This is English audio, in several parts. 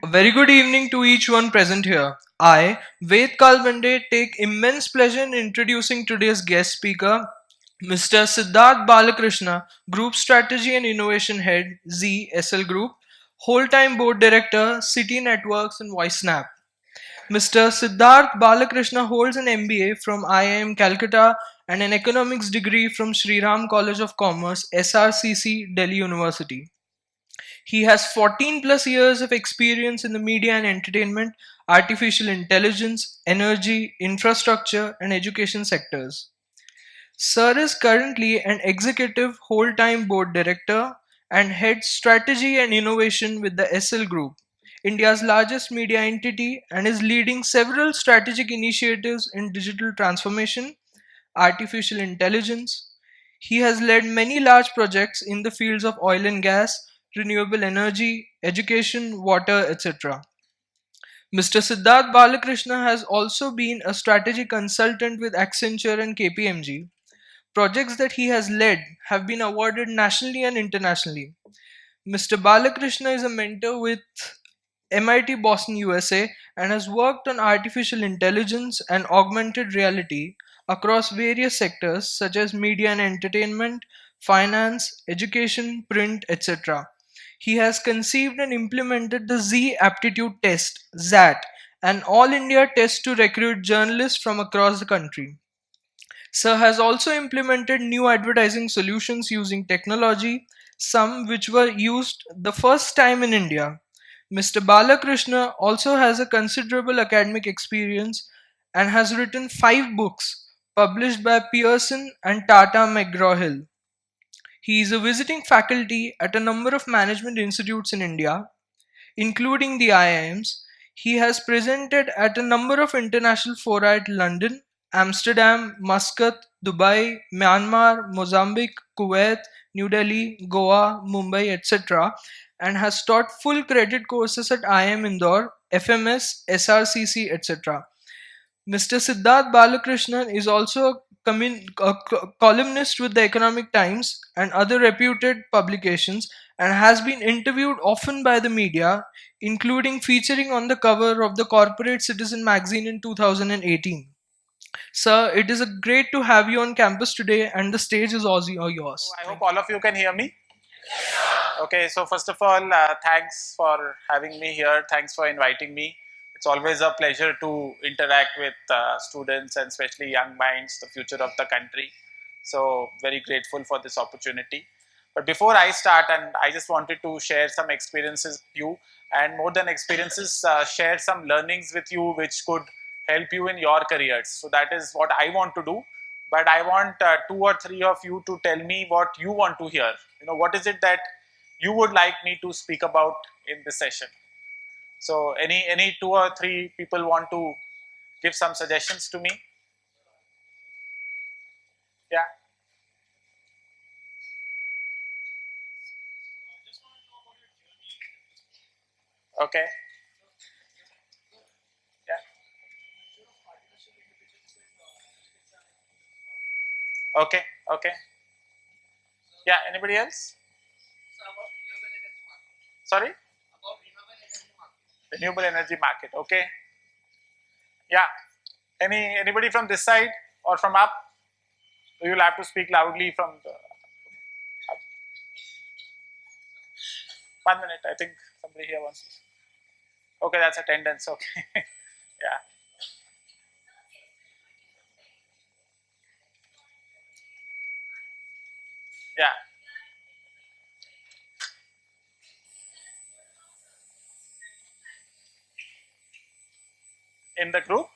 A very good evening to each one present here. I, Ved Kalvande, take immense pleasure in introducing today's guest speaker, Mr. Sidharth Balakrishna, Group Strategy and Innovation Head, Z Essel Group, Whole-Time Board Director, City Networks and VoiceSnap. Mr. Sidharth Balakrishna holds an MBA from IIM Calcutta and an economics degree from Sri Ram College of Commerce, SRCC, Delhi University. He has 14 plus years of experience in the media and entertainment, artificial intelligence, energy, infrastructure, and education sectors. Sir is currently an executive whole time board director and heads strategy and innovation with the Essel Group, India's largest media entity, and is leading several strategic initiatives in digital transformation, artificial intelligence. He has led many large projects in the fields of oil and gas, renewable energy, education, water, etc. Mr. Siddharth Balakrishna has also been a strategy consultant with Accenture and KPMG. Projects that he has led have been awarded nationally and internationally. Mr. Balakrishna is a mentor with MIT Boston, USA, and has worked on artificial intelligence and augmented reality across various sectors such as media and entertainment, finance, education, print, etc. He has conceived and implemented the Z Aptitude Test, ZAT, an all India test to recruit journalists from across the country. Sir has also implemented new advertising solutions using technology, some which were used the first time in India. Mr. Balakrishna also has a considerable academic experience and has written 5 books published by Pearson and Tata McGraw-Hill. He is a visiting faculty at a number of management institutes in India, including the IIMs. He has presented at a number of international fora at London, Amsterdam, Muscat, Dubai, Myanmar, Mozambique, Kuwait, New Delhi, Goa, Mumbai, etc., and has taught full credit courses at IIM Indore, FMS, SRCC, etc. Mr. Siddharth Balakrishnan is also a columnist with the Economic Times and other reputed publications and has been interviewed often by the media, including featuring on the cover of the Corporate Citizen magazine in 2018. Sir, it is a great to have you on campus today, and the stage is all yours. I hope all of you can hear me. Okay, so first of all, thanks for having me here. Thanks for inviting me. It's always a pleasure to interact with students and especially young minds, the future of the country. So, very grateful for this opportunity. But before I start, and I just wanted to share some experiences with you, and more than experiences, share some learnings with you which could help you in your careers. So, that is what I want to do. But I want 2 or 3 of you to tell me what you want to hear. What is it that you would like me to speak about in this session? So any 2 or 3 people want to give some suggestions to me? Yeah. Okay. Yeah. Okay. Okay. Yeah. Anybody else? Sorry. Renewable energy market. Okay. Yeah. Anybody from this side or from up? You'll have to speak loudly from the up. 1 minute. I think somebody here wants to. Okay, that's attendance. Okay. Yeah. Yeah. In the group.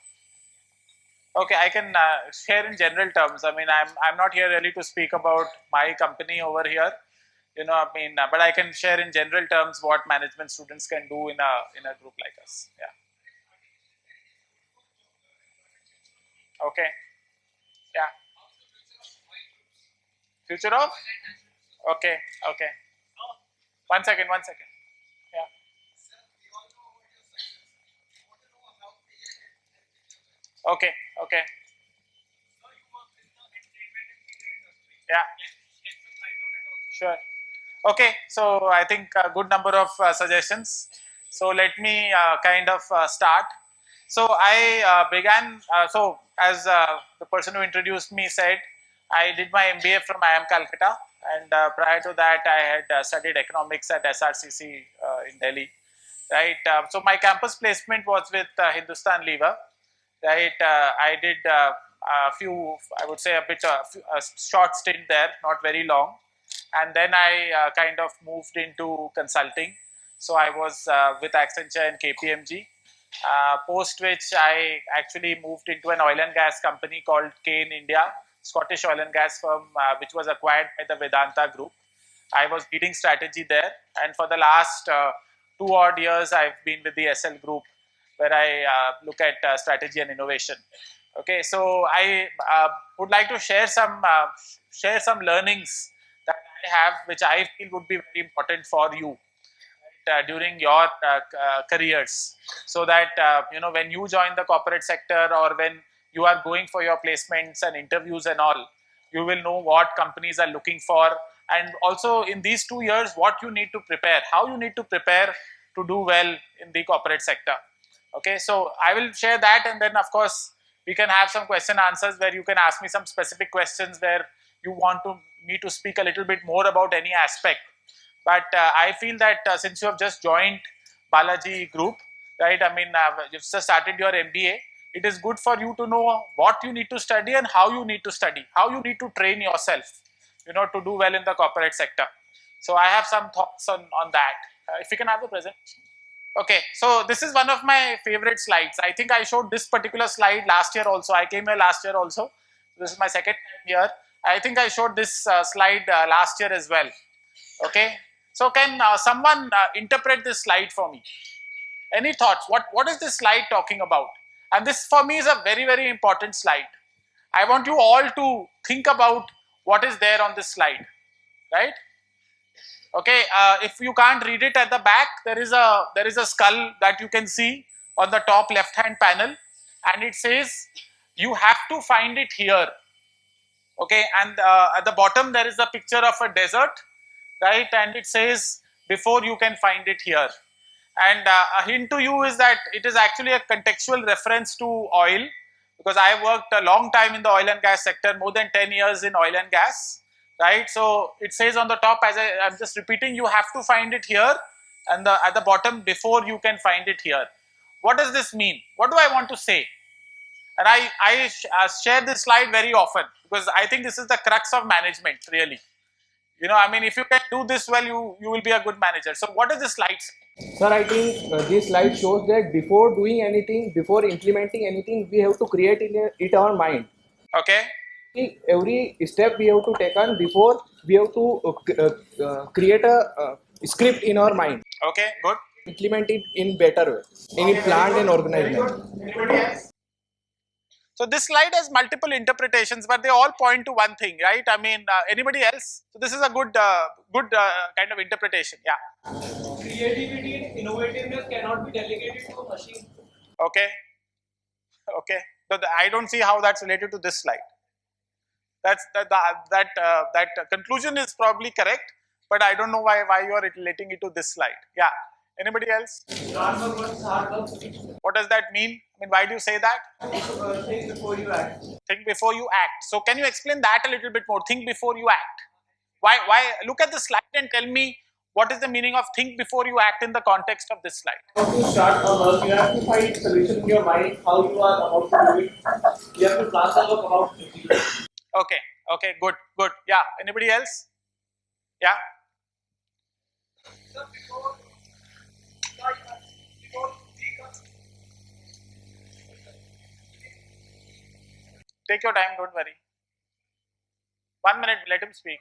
Okay, I can share in general terms. I mean, I'm not here really to speak about my company over here. But I can share in general terms what management students can do in a group like us. Yeah. Okay. Yeah. Future of. Okay. Okay. 1 second. 1 second. Yeah. Okay. Okay. Yeah. Sure. Okay. So I think a good number of suggestions. So let me kind of start. So I began, so as the person who introduced me said, I did my MBA from IIM Calcutta, and prior to that I had studied economics at SRCC in Delhi, right? So my campus placement was with Hindustan Lever, right? I did a few, I would say a short stint there, not very long, and then I kind of moved into consulting. So I was with Accenture and KPMG. Post which I actually moved into an oil and gas company called Kane India, Scottish oil and gas firm, which was acquired by the Vedanta Group. I was leading strategy there, and for the last 2 odd years, I've been with the Essel Group, where I look at strategy and innovation. Okay, so I would like to share some learnings that I have, which I feel would be very important for you during your careers, so that when you join the corporate sector, or when you are going for your placements and interviews and all, you will know what companies are looking for, and also in these 2 years what you need to prepare, how you need to prepare to do well in the corporate sector. Okay, so I will share that, and then of course we can have some question answers where you can ask me some specific questions where you want to me to speak a little bit more about any aspect. But I feel that since you have just joined Balaji Group, right? I mean, you've just started your MBA. It is good for you to know what you need to study and how you need to study, how you need to train yourself, to do well in the corporate sector. So I have some thoughts on that. If you can have the presentation. Okay, so this is one of my favorite slides. I think I showed this particular slide last year also. I came here last year also. This is my second time here. I think I showed this slide last year as well. Okay, so can someone interpret this slide for me? Any thoughts? What is this slide talking about? And this for me is a very, very important slide. I want you all to think about what is there on this slide, right? Okay, if you can't read it at the back, there is a skull that you can see on the top left hand panel, and it says you have to find it here. Okay, and at the bottom there is a picture of a desert, right? And it says before you can find it here. And a hint to you is that it is actually a contextual reference to oil, because I worked a long time in the oil and gas sector, more than 10 years in oil and gas, right? So it says on the top, as I'm just repeating, you have to find it here, and at the bottom, before you can find it here. What does this mean? What do I want to say? And I share this slide very often, because I think this is the crux of management, really. I mean, if you can do this well, you will be a good manager. So what does this slide say? Sir, I think this slide shows that before doing anything, before implementing anything, we have to create it our mind. Okay. Every step we have to take on before we have to create a script in our mind. Okay, good. Implement it in better way, in a planned and organized manner. Anybody else? So this slide has multiple interpretations, but they all point to one thing, right? I mean, anybody else? So this is a good kind of interpretation. Yeah. Creativity and innovativeness cannot be delegated to a machine. Okay. Okay. So I don't see how that's related to this slide. That conclusion is probably correct, but I don't know why you are relating it to this slide. Yeah. Anybody else? Hard work versus hard work. What does that mean? I mean, why do you say that? Think before you act. Think before you act. So can you explain that a little bit more? Think before you act. Why? Look at the slide and tell me what is the meaning of think before you act in the context of this slide. How to start a work, you have to find solution in your mind, how you are about to do it. You have to plan the work about it. Okay. Okay. Good. Good. Yeah. Anybody else? Yeah. Take your time. Don't worry. 1 minute. Let him speak.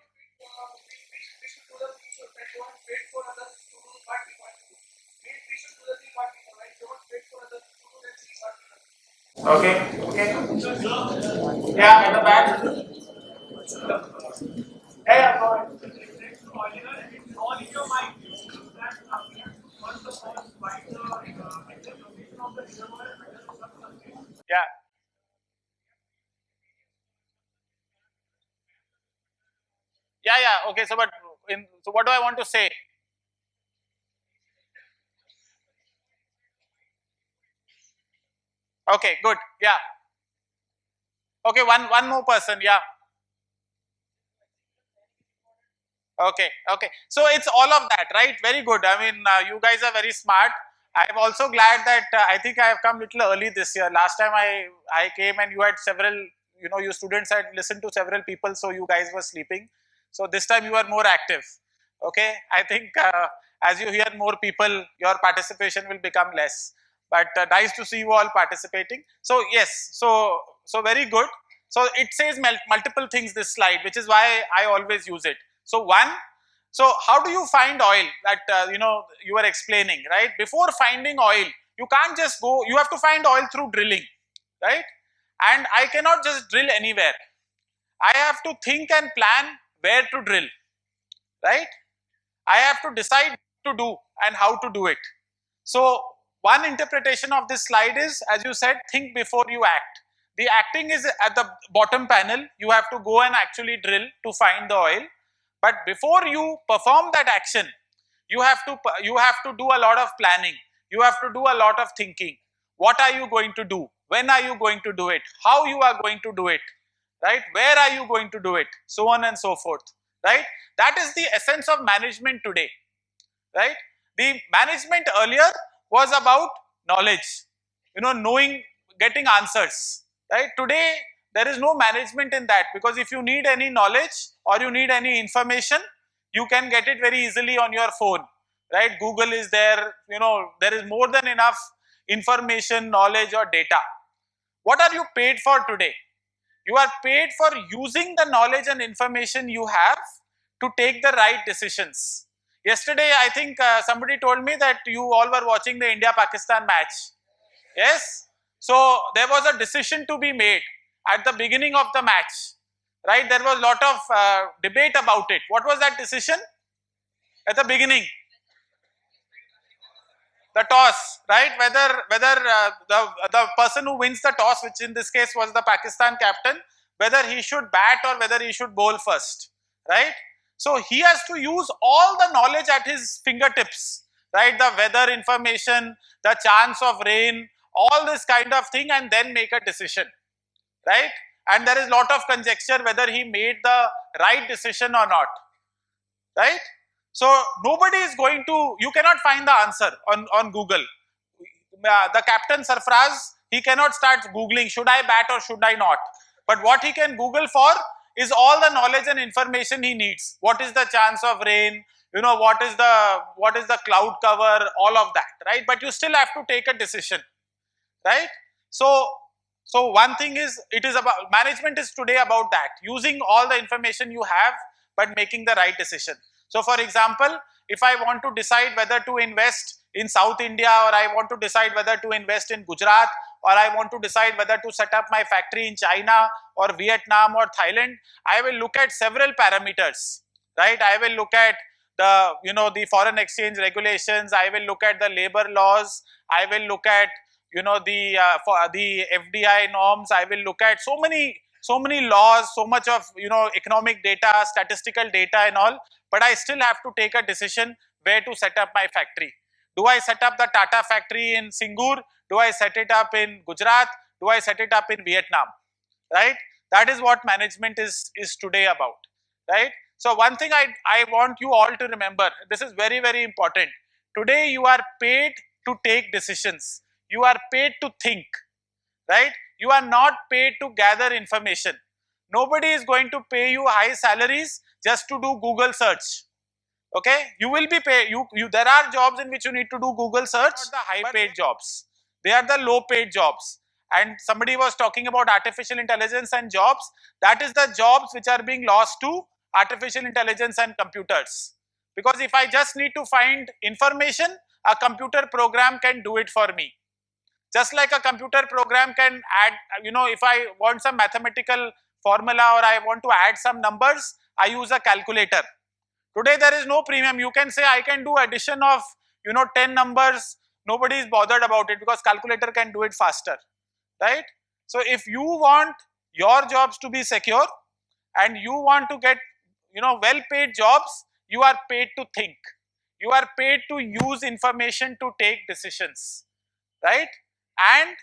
Okay. Okay. Yeah. At the back. Yeah. Go ahead. All in your mind. Yeah. Yeah. Yeah. Okay. So, so what do I want to say? Okay, good. Yeah. Okay, one more person. Yeah. Okay, okay. So it's all of that, right? Very good. I mean, you guys are very smart. I'm also glad that I think I have come little early this year. Last time I came and you had several, you students had listened to several people, so you guys were sleeping. So this time you are more active. Okay, I think as you hear more people, your participation will become less. But nice to see you all participating. So yes, so very good. So it says multiple things, this slide, which is why I always use it. So one, so how do you find oil that you are explaining, right? Before finding oil, you can't just go, you have to find oil through drilling, right? And I cannot just drill anywhere. I have to think and plan where to drill, right? I have to decide what to do and how to do it. So one interpretation of this slide is, as you said, think before you act. The acting is at the bottom panel. You have to go and actually drill to find the oil. But before you perform that action, you have to do a lot of planning. You have to do a lot of thinking. What are you going to do? When are you going to do it? How you are going to do it? Right? Where are you going to do it? So on and so forth. Right? That is the essence of management today. Right? The management earlier was about knowledge, knowing, getting answers, right? Today, there is no management in that, because if you need any knowledge or you need any information, you can get it very easily on your phone, right? Google is there, there is more than enough information, knowledge or data. What are you paid for today? You are paid for using the knowledge and information you have to take the right decisions. Yesterday, I think somebody told me that you all were watching the India-Pakistan match. Yes? So, there was a decision to be made at the beginning of the match. Right? There was a lot of debate about it. What was that decision? At the beginning? The toss, right? Whether the person who wins the toss, which in this case was the Pakistan captain, whether he should bat or whether he should bowl first, right? So he has to use all the knowledge at his fingertips, right? The weather information, the chance of rain, all this kind of thing, and then make a decision, right? And there is lot of conjecture whether he made the right decision or not, right? So nobody is going to, you cannot find the answer on Google. The captain Sarfraz, he cannot start Googling, should I bat or should I not? But what he can Google for is all the knowledge and information he needs. What is the chance of rain? What is the cloud cover? All of that, right? But you still have to take a decision, right? So one thing is, it is about, management is today about that, using all the information you have, but making the right decision. So for example, if I want to decide whether to invest in South India, or I want to decide whether to invest in Gujarat, or I want to decide whether to set up my factory in China or Vietnam or Thailand, I will look at several parameters, right? I will look at the foreign exchange regulations, I will look at the labor laws, I will look at the FDI norms, I will look at so many laws, so much of economic data, statistical data and all, but I still have to take a decision where to set up my factory. Do I set up the Tata factory in Singur? Do I set it up in Gujarat? Do I set it up in Vietnam? Right? That is what management is today about, right? So one thing I want you all to remember, this is very, very important. Today you are paid to take decisions. You are paid to think, right? You are not paid to gather information. Nobody is going to pay you high salaries just to do Google search. Okay, you will be paid. There are jobs in which you need to do Google search, not the high paid jobs. They are the low paid jobs. And somebody was talking about artificial intelligence and jobs. That is the jobs which are being lost to artificial intelligence and computers. Because if I just need to find information, a computer program can do it for me. Just like a computer program can add, if I want some mathematical formula or I want to add some numbers, I use a calculator. Today there is no premium. You can say I can do addition of 10 numbers. Nobody is bothered about it because calculator can do it faster, right? So if you want your jobs to be secure and you want to get well paid jobs, you are paid to think. You are paid to use information to take decisions, right? And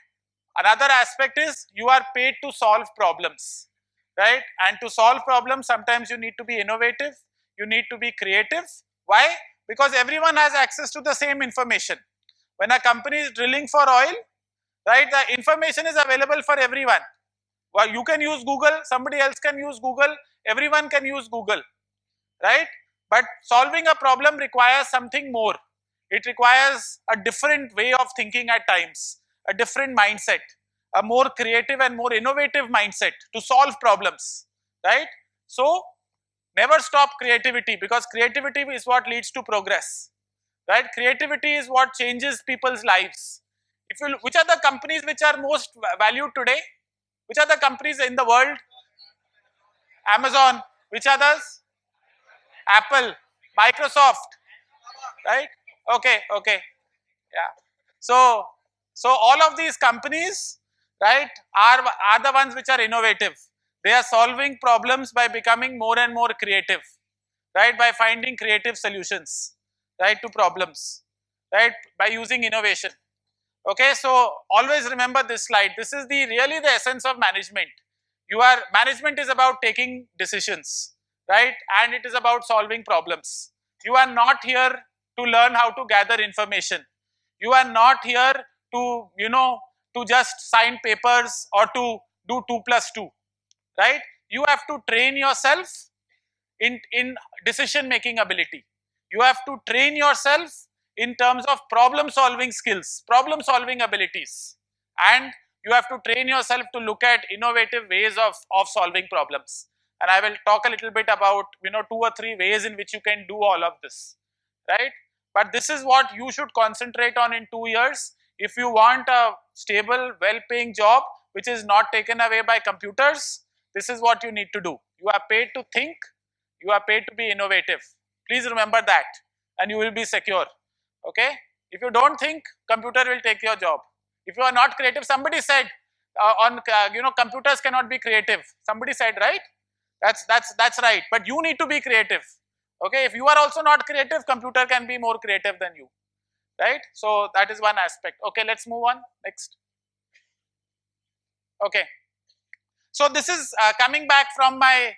Another aspect is you are paid to solve problems, right? And to solve problems, sometimes you need to be innovative, you need to be creative. Why? Because everyone has access to the same information. When a company is drilling for oil, right, the information is available for everyone. Well, you can use Google, somebody else can use Google, everyone can use Google, right? But solving a problem requires something more. It requires a different way of thinking at times, a different mindset, a more creative and more innovative mindset to solve problems, right? So never stop creativity, because creativity is what leads to progress, right? Creativity is what changes people's lives. If you, which are the companies which are most valued today? Which are the companies in the world? Amazon. Which others? Apple, Microsoft, right? Okay, yeah. So, so all of these companies, right, are the ones which are innovative. They are solving problems by becoming more and more creative, right? By finding creative solutions, right, to problems, right, by using innovation. Okay, so always remember this slide. This is the really the essence of management. Management is about taking decisions, right? And it is about solving problems. You are not here to learn how to gather information. You are not here to, to just sign papers or to do 2 plus 2, right? You have to train yourself in decision making ability. You have to train yourself in terms of problem solving skills, problem solving abilities, and you have to train yourself to look at innovative ways of solving problems. And I will talk a little bit about 2 or 3 ways in which you can do all of this, right? But this is what you should concentrate on in 2 years. If you want a stable, well-paying job which is not taken away by computers, this is what you need to do. You are paid to think, you are paid to be innovative. Please remember that, and you will be secure. Okay? If you don't think, computer will take your job. If you are not creative, somebody said computers cannot be creative. Somebody said, right? That's right. But you need to be creative. Okay? If you are also not creative, computer can be more creative than you. Right? So that is one aspect. Okay, let's move on. Next. Okay. So this is coming back from my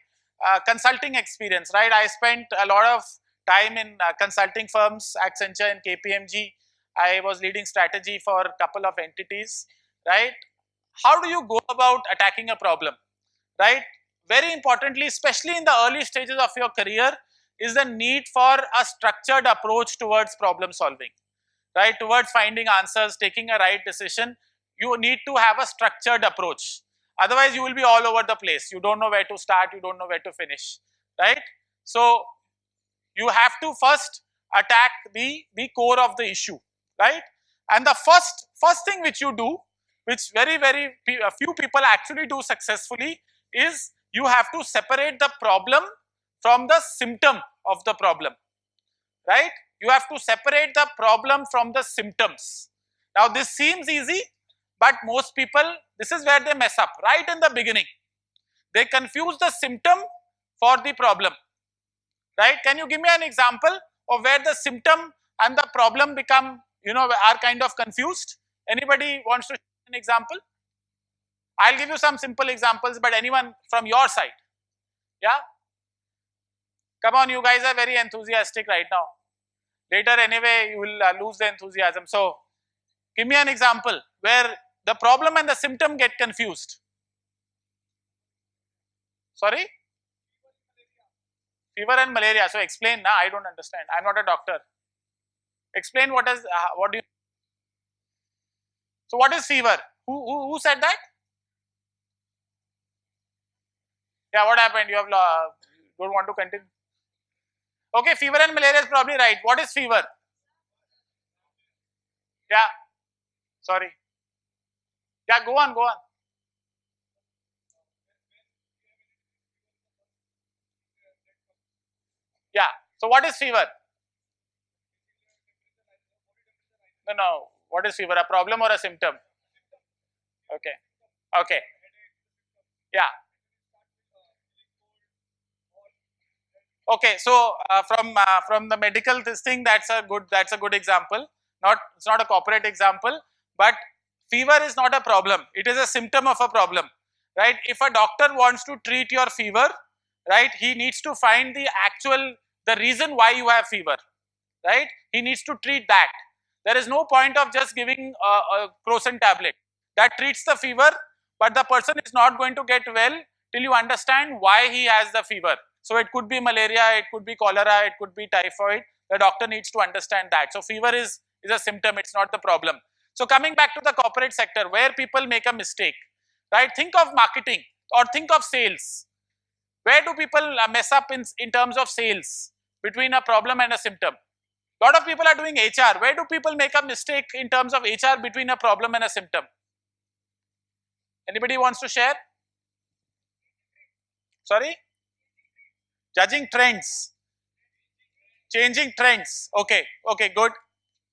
consulting experience, right? I spent a lot of time in consulting firms, Accenture and KPMG. I was leading strategy for a couple of entities, right? How do you go about attacking a problem, right? Very importantly, especially in the early stages of your career, is the need for a structured approach towards problem solving, right? Towards finding answers, taking a right decision. You need to have a structured approach. Otherwise, you will be all over the place. You don't know where to start, you don't know where to finish, right? So, you have to first attack the core of the issue, right? And the first thing which you do, which very few people actually do successfully, is you have to separate the problem from the symptom of the problem, right? You have to separate the problem from the symptoms. Now this seems easy, but most people, this is where they mess up, right in the beginning. They confuse the symptom for the problem, right? Can you give me an example of where the symptom and the problem become, are kind of confused? Anybody wants to share an example? I'll give you some simple examples, but anyone from your side? Yeah? Come on, you guys are very enthusiastic right now. Later anyway, you will lose the enthusiasm. So, give me an example where the problem and the symptom get confused. Sorry? Fever and malaria. So, explain. Nah, I don't understand. I'm not a doctor. Explain what do you... So, what is fever? Who said that? Yeah, what happened? You have don't want to continue? Okay, fever and malaria is probably right. What is fever? Yeah. Sorry. Yeah, go on. Yeah. So what is fever? No. What is fever? A problem or a symptom? Okay. Yeah. Okay. So from the medical this thing, that's a good example. It's not a corporate example, but Fever is not a problem. It is a symptom of a problem, right? If a doctor wants to treat your fever, right, he needs to find the reason why you have fever, right? He needs to treat that. There is no point of just giving a crocin tablet that treats the fever, but the person is not going to get well till you understand why he has the fever. So it could be malaria, it could be cholera, it could be typhoid. The doctor needs to understand that. So fever is a symptom, it's not the problem. So coming back to the corporate sector where people make a mistake, right? Think of marketing or think of sales. Where do people mess up in terms of sales between a problem and a symptom? A lot of people are doing HR. Where do people make a mistake in terms of HR between a problem and a symptom? Anybody wants to share? Sorry? Judging trends. Changing trends. Okay, good.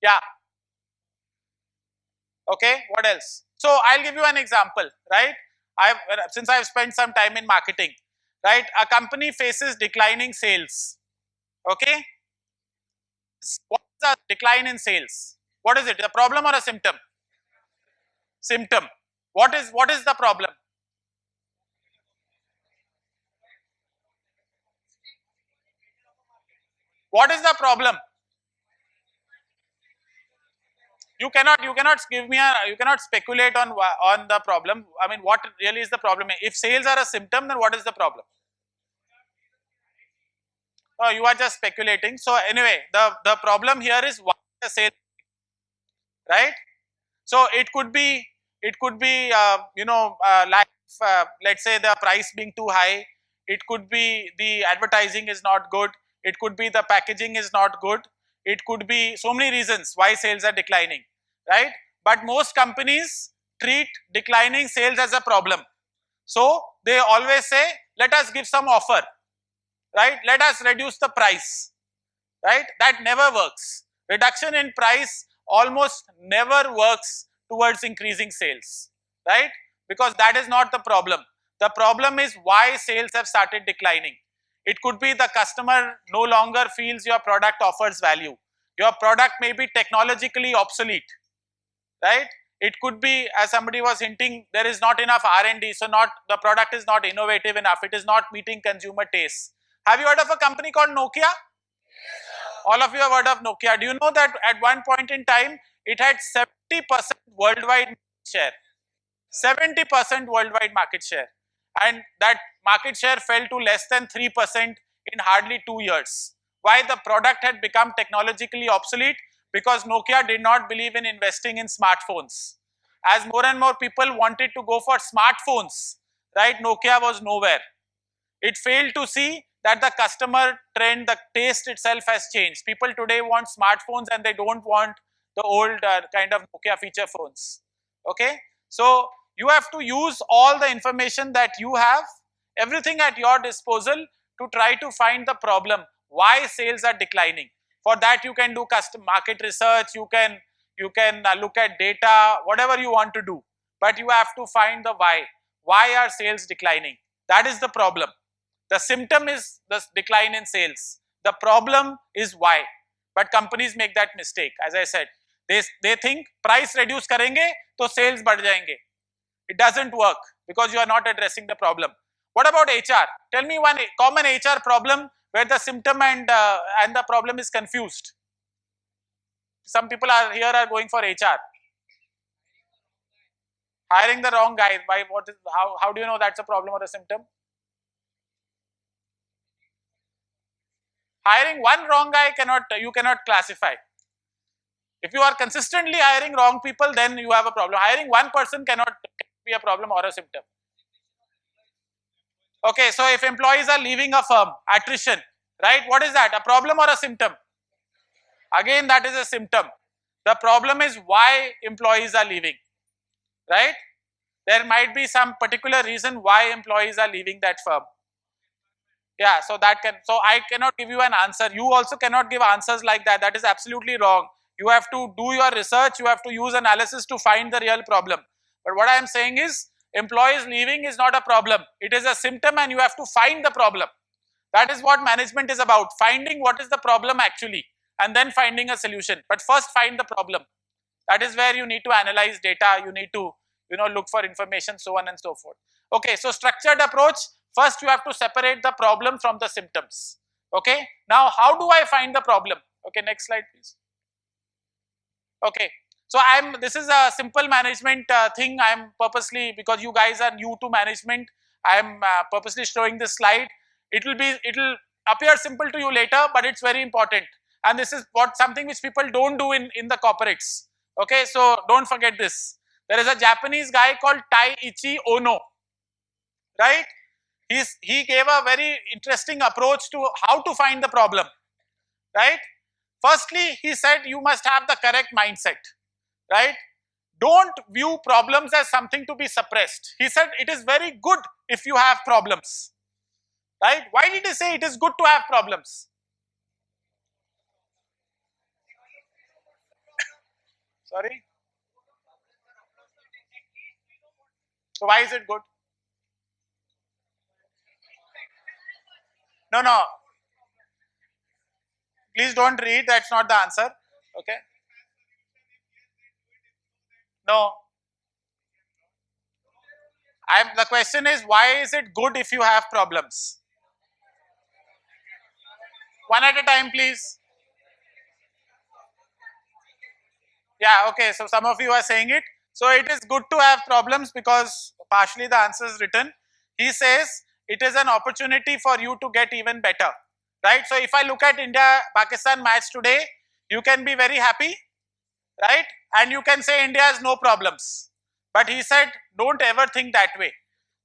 Yeah. Okay, what else? So I'll give you an example, right? Since I've spent some time in marketing, right? A company faces declining sales. Okay? What is a decline in sales? What is it? A problem or a symptom? Symptom. What is the problem? What is the problem? You cannot give me you cannot speculate on the problem. I mean, what really is the problem? If sales are a symptom, then what is the problem? No, you are just speculating. So anyway, the problem here is why the sales, right? So it could be lack of, let's say the price being too high. It could be the advertising is not good. It could be the packaging is not good. It could be so many reasons why sales are declining, right? But most companies treat declining sales as a problem. So they always say, let us give some offer, right? Let us reduce the price, right? That never works. Reduction in price almost never works towards increasing sales, right? Because that is not the problem. The problem is why sales have started declining. It could be the customer no longer feels your product offers value. Your product may be technologically obsolete, right? It could be, as somebody was hinting, there is not enough R&D, so the product is not innovative enough. It is not meeting consumer tastes. Have you heard of a company called Nokia? All of you have heard of Nokia. Do you know that at one point in time, it had 70% worldwide share? 70% worldwide market share. And that market share fell to less than 3% in hardly 2 years. Why? The product had become technologically obsolete because Nokia did not believe in investing in smartphones. As more and more people wanted to go for smartphones, right, Nokia was nowhere. It failed to see that the customer trend, the taste itself has changed. People today want smartphones and they don't want the old kind of Nokia feature phones. Okay, so you have to use all the information that you have, everything at your disposal to try to find the problem, why sales are declining. For that you can do custom market research, you can look at data, whatever you want to do, but you have to find the why. Why are sales declining? That is the problem. The symptom is the decline in sales. The problem is why. But companies make that mistake. As I said, they think price reduce karenge to sales बढ़ जाएंगे. It doesn't work because you are not addressing the problem. What about HR? Tell me one common HR problem where the symptom and the problem is confused. Some people are going for HR. Hiring the wrong guy. How do you know that's a problem or a symptom? Hiring one wrong guy you cannot classify. If you are consistently hiring wrong people, then you have a problem. Hiring one person cannot be a problem or a symptom. Okay, so if employees are leaving a firm, attrition, right? What is that? A problem or a symptom? Again, that is a symptom. The problem is why employees are leaving, right? There might be some particular reason why employees are leaving that firm. Yeah, so I cannot give you an answer. You also cannot give answers like that. That is absolutely wrong. You have to do your research. You have to use analysis to find the real problem. But what I am saying is, employees leaving is not a problem. It is a symptom and you have to find the problem. That is what management is about. Finding what is the problem actually and then finding a solution. But first find the problem. That is where you need to analyze data, you need to look for information, so on and so forth. Okay, so structured approach, first you have to separate the problem from the symptoms. Okay, now how do I find the problem? Okay, next slide please. Okay, so this is a simple management thing. I'm purposely, because you guys are new to management, I'm purposely showing this slide. It'll appear simple to you later, but it's very important. And this is something which people don't do in the corporates. Okay, so don't forget this. There is a Japanese guy called Taiichi Ono, right? He gave a very interesting approach to how to find the problem, right? Firstly, he said you must have the correct mindset, right? Don't view problems as something to be suppressed. He said it is very good if you have problems, right? Why did he say it is good to have problems? Sorry? So why is it good? No. Please don't read, that's not the answer. Okay? No. The question is, why is it good if you have problems? One at a time, please. Yeah, okay, so some of you are saying it. So it is good to have problems because partially the answer is written. He says it is an opportunity for you to get even better, right? So if I look at India-Pakistan match today, you can be very happy, right? And you can say India has no problems. But he said, don't ever think that way.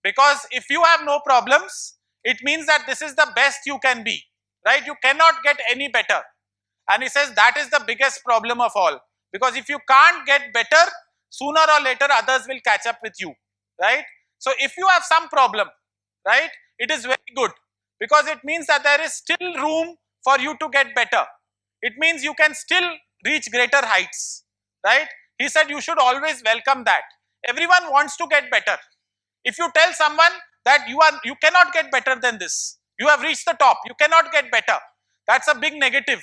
Because if you have no problems, it means that this is the best you can be, right? You cannot get any better. And he says that is the biggest problem of all. Because if you can't get better, sooner or later others will catch up with you, right? So if you have some problem, right, it is very good. Because it means that there is still room for you to get better. It means you can still reach greater heights, right? He said you should always welcome that. Everyone wants to get better. If you tell someone that you cannot get better than this, you have reached the top, you cannot get better, that's a big negative,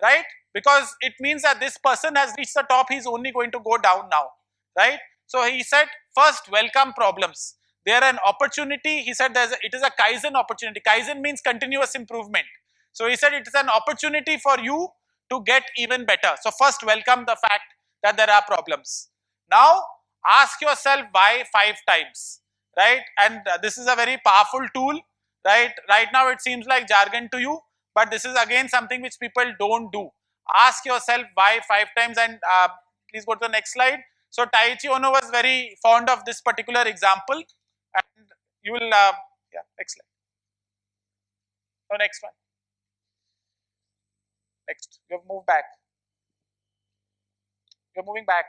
right? Because it means that this person has reached the top, he's only going to go down now, right? So he said, first welcome problems. They are an opportunity. He said it is a Kaizen opportunity. Kaizen means continuous improvement. So he said it is an opportunity for you to get even better. So first welcome the fact that there are problems. Now ask yourself why 5 times, right? And this is a very powerful tool, right? Right now it seems like jargon to you, but this is again something which people don't do. Ask yourself why 5 times, and please go to the next slide. So Taiichi Ono was very fond of this particular example, and you will, yeah, next slide. No, next one. Next, you have moved back. You're moving back.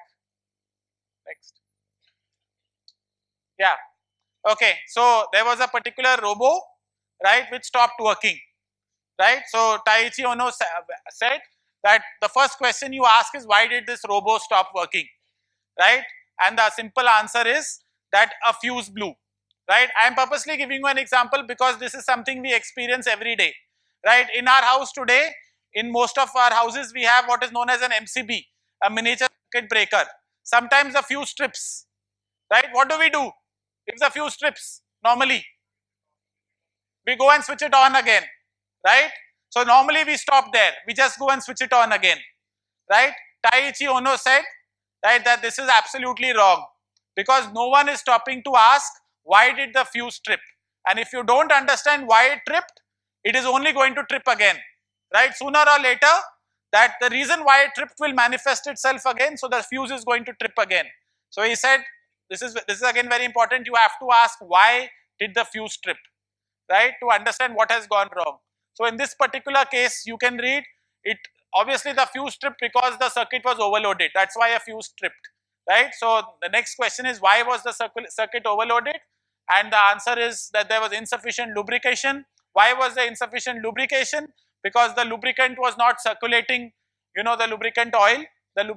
Next. Yeah. Okay. So there was a particular robo, right, which stopped working, right? So Taiichi Ono said that the first question you ask is, why did this robo stop working, right? And the simple answer is that a fuse blew, right? I am purposely giving you an example because this is something we experience every day, right? In our house today, in most of our houses, we have what is known as an MCB, a miniature circuit breaker. Sometimes the fuse trips, right? What do we do if the fuse trips? Normally, we go and switch it on again, right? So normally we stop there. We just go and switch it on again, right? Taiichi Ono said, right, that this is absolutely wrong because no one is stopping to ask why did the fuse trip. And if you don't understand why it tripped, it is only going to trip again, right? Sooner or later, that the reason why it tripped will manifest itself again, so the fuse is going to trip again. So he said, this is again very important. You have to ask why did the fuse trip, right, to understand what has gone wrong. So in this particular case, you can read it. Obviously, the fuse tripped because the circuit was overloaded. That's why a fuse tripped, right? So the next question is, why was the circuit overloaded? And the answer is that there was insufficient lubrication. Why was there insufficient lubrication? Because the lubricant was not circulating. You know, the lubricant oil. The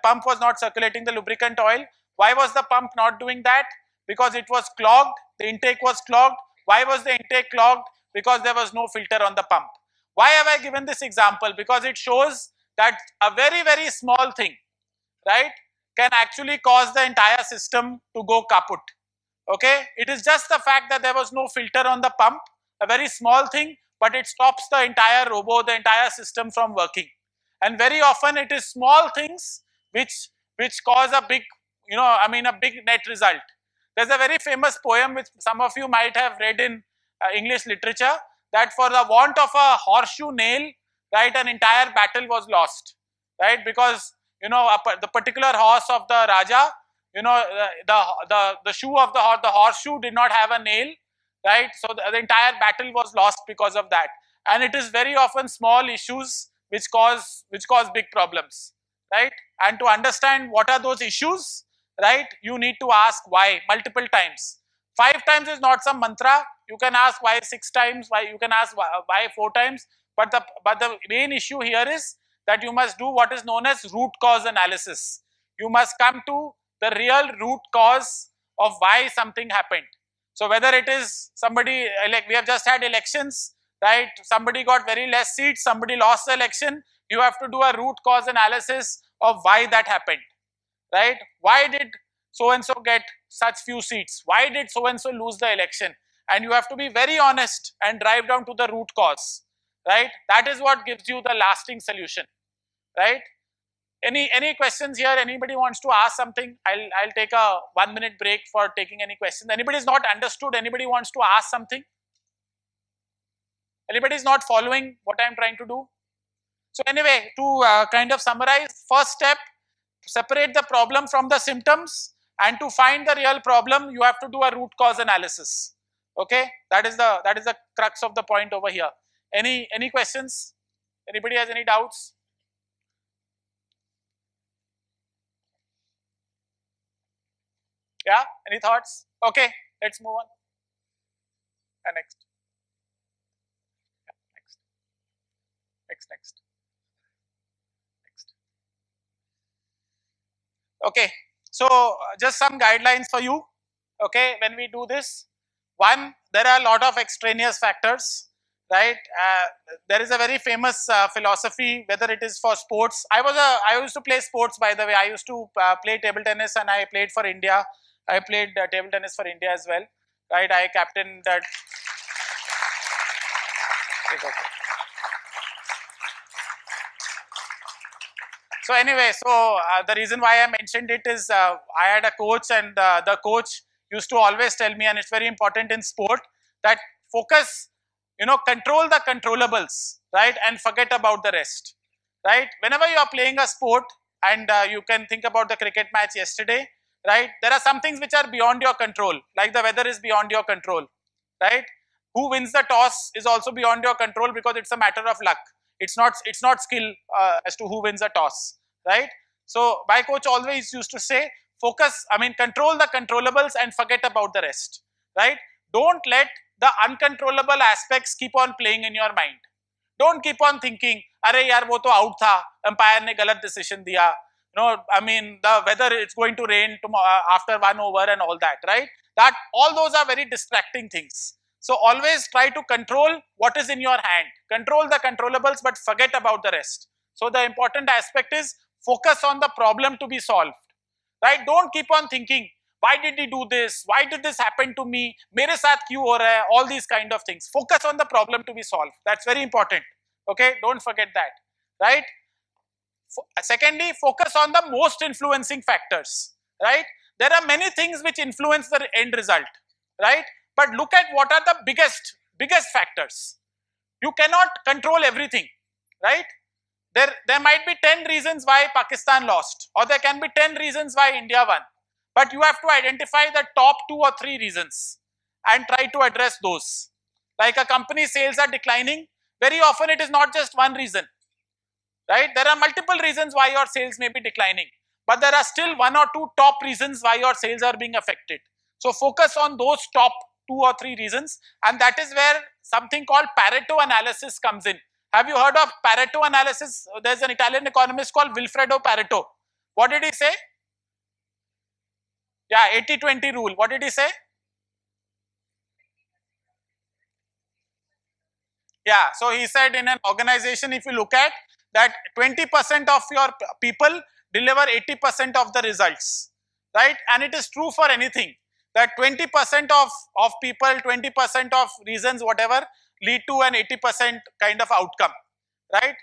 pump was not circulating the lubricant oil. Why was the pump not doing that? Because it was clogged. The intake was clogged. Why was the intake clogged? Because there was no filter on the pump. Why have I given this example? Because it shows that a very, very small thing, right, can actually cause the entire system to go kaput. Okay, it is just the fact that there was no filter on the pump, a very small thing, but it stops the entire robo, the entire system from working. And very often it is small things which cause a big, a big net result. There's a very famous poem which some of you might have read in English literature, that for the want of a horseshoe nail, right, an entire battle was lost, right, because the particular horse of the Raja, the shoe of the horseshoe did not have a nail, right, so the entire battle was lost because of that. And it is very often small issues which cause big problems, right. And to understand what are those issues, right, you need to ask why multiple times. 5 times is not some mantra. You can ask why 6 times, why you can ask why 4 times, but the main issue here is that you must do what is known as root cause analysis. You must come to the real root cause of why something happened. So whether it is somebody, like we have just had elections, right, somebody got very less seats, somebody lost the election, you have to do a root cause analysis of why that happened, right. Why did so and so get such few seats? Why did so and so lose the election? And you have to be very honest and drive down to the root cause, right. That is what gives you the lasting solution, right. Any questions here? Anybody wants to ask something? I'll take a 1-minute break for taking any questions. Anybody is not understood? Anybody wants to ask something? Anybody is not following what I'm trying to do? So anyway, to kind of summarize, first step, separate the problem from the symptoms, and to find the real problem, you have to do a root cause analysis. Okay, that is the crux of the point over here. Any questions? Anybody has any doubts? Yeah, any thoughts? Okay, let's move on. Next. Yeah, next. Okay, so just some guidelines for you. Okay, when we do this, one, there are a lot of extraneous factors, right. There is a very famous philosophy, whether it is for sports. I used to play sports, by the way. I used to play table tennis, and I played for India. I played table tennis for India as well, right. I captained that. Okay. So anyway, the reason why I mentioned it is I had a coach, and the coach used to always tell me, and it's very important in sport, that focus, control the controllables, right, and forget about the rest, right. Whenever you are playing a sport, and you can think about the cricket match yesterday, right, there are some things which are beyond your control, like the weather is beyond your control, right. Who wins the toss is also beyond your control, because it's a matter of luck. It's not skill as to who wins a toss, right. So my coach always used to say, control the controllables and forget about the rest, right. Don't let the uncontrollable aspects keep on playing in your mind. Don't keep on thinking, "Arey yaar, wo to out tha, umpire ne galat decision diya." The weather, it's going to rain tomorrow after 1 over and all that, right. That all those are very distracting things. So always try to control what is in your hand. Control the controllables, but forget about the rest. So the important aspect is focus on the problem to be solved, right. Don't keep on thinking, why did he do this? Why did this happen to me? Mere saath kyun ho raha hai? All these kind of things. Focus on the problem to be solved. That's very important. Okay, don't forget that, right. Secondly, focus on the most influencing factors, right. There are many things which influence the end result, right. But look at what are the biggest factors. You cannot control everything, right. There might be 10 reasons why Pakistan lost, or there can be 10 reasons why India won. But you have to identify the top 2 or 3 reasons and try to address those. Like a company's sales are declining, very often it is not just one reason, right. There are multiple reasons why your sales may be declining, but there are still 1 or 2 top reasons why your sales are being affected. So focus on those top 2 or 3 reasons, and that is where something called Pareto analysis comes in. Have you heard of Pareto analysis? There's an Italian economist called Vilfredo Pareto. What did he say? Yeah, 80-20 rule. What did he say? Yeah, so he said in an organization, if you look at, that 20% of your people deliver 80% of the results, right? And it is true for anything, that 20% of people, 20% of reasons, whatever, lead to an 80% kind of outcome, right?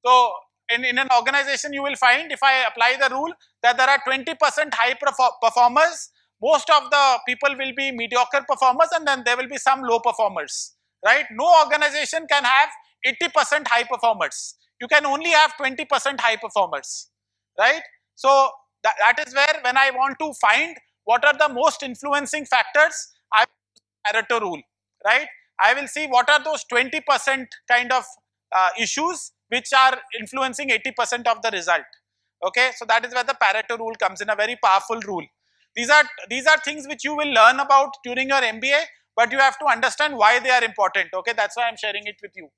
So in an organization, you will find, if I apply the rule, that there are 20% high performers, most of the people will be mediocre performers, and then there will be some low performers, right? No organization can have 80% high performers. You can only have 20% high performers, right? So that is where, when I want to find what are the most influencing factors, I Pareto rule, right? I will see what are those 20% kind of issues which are influencing 80% of the result. Okay, so that is where the Pareto rule comes in, a very powerful rule. These are things which you will learn about during your MBA, but you have to understand why they are important. Okay, that's why I'm sharing it with you.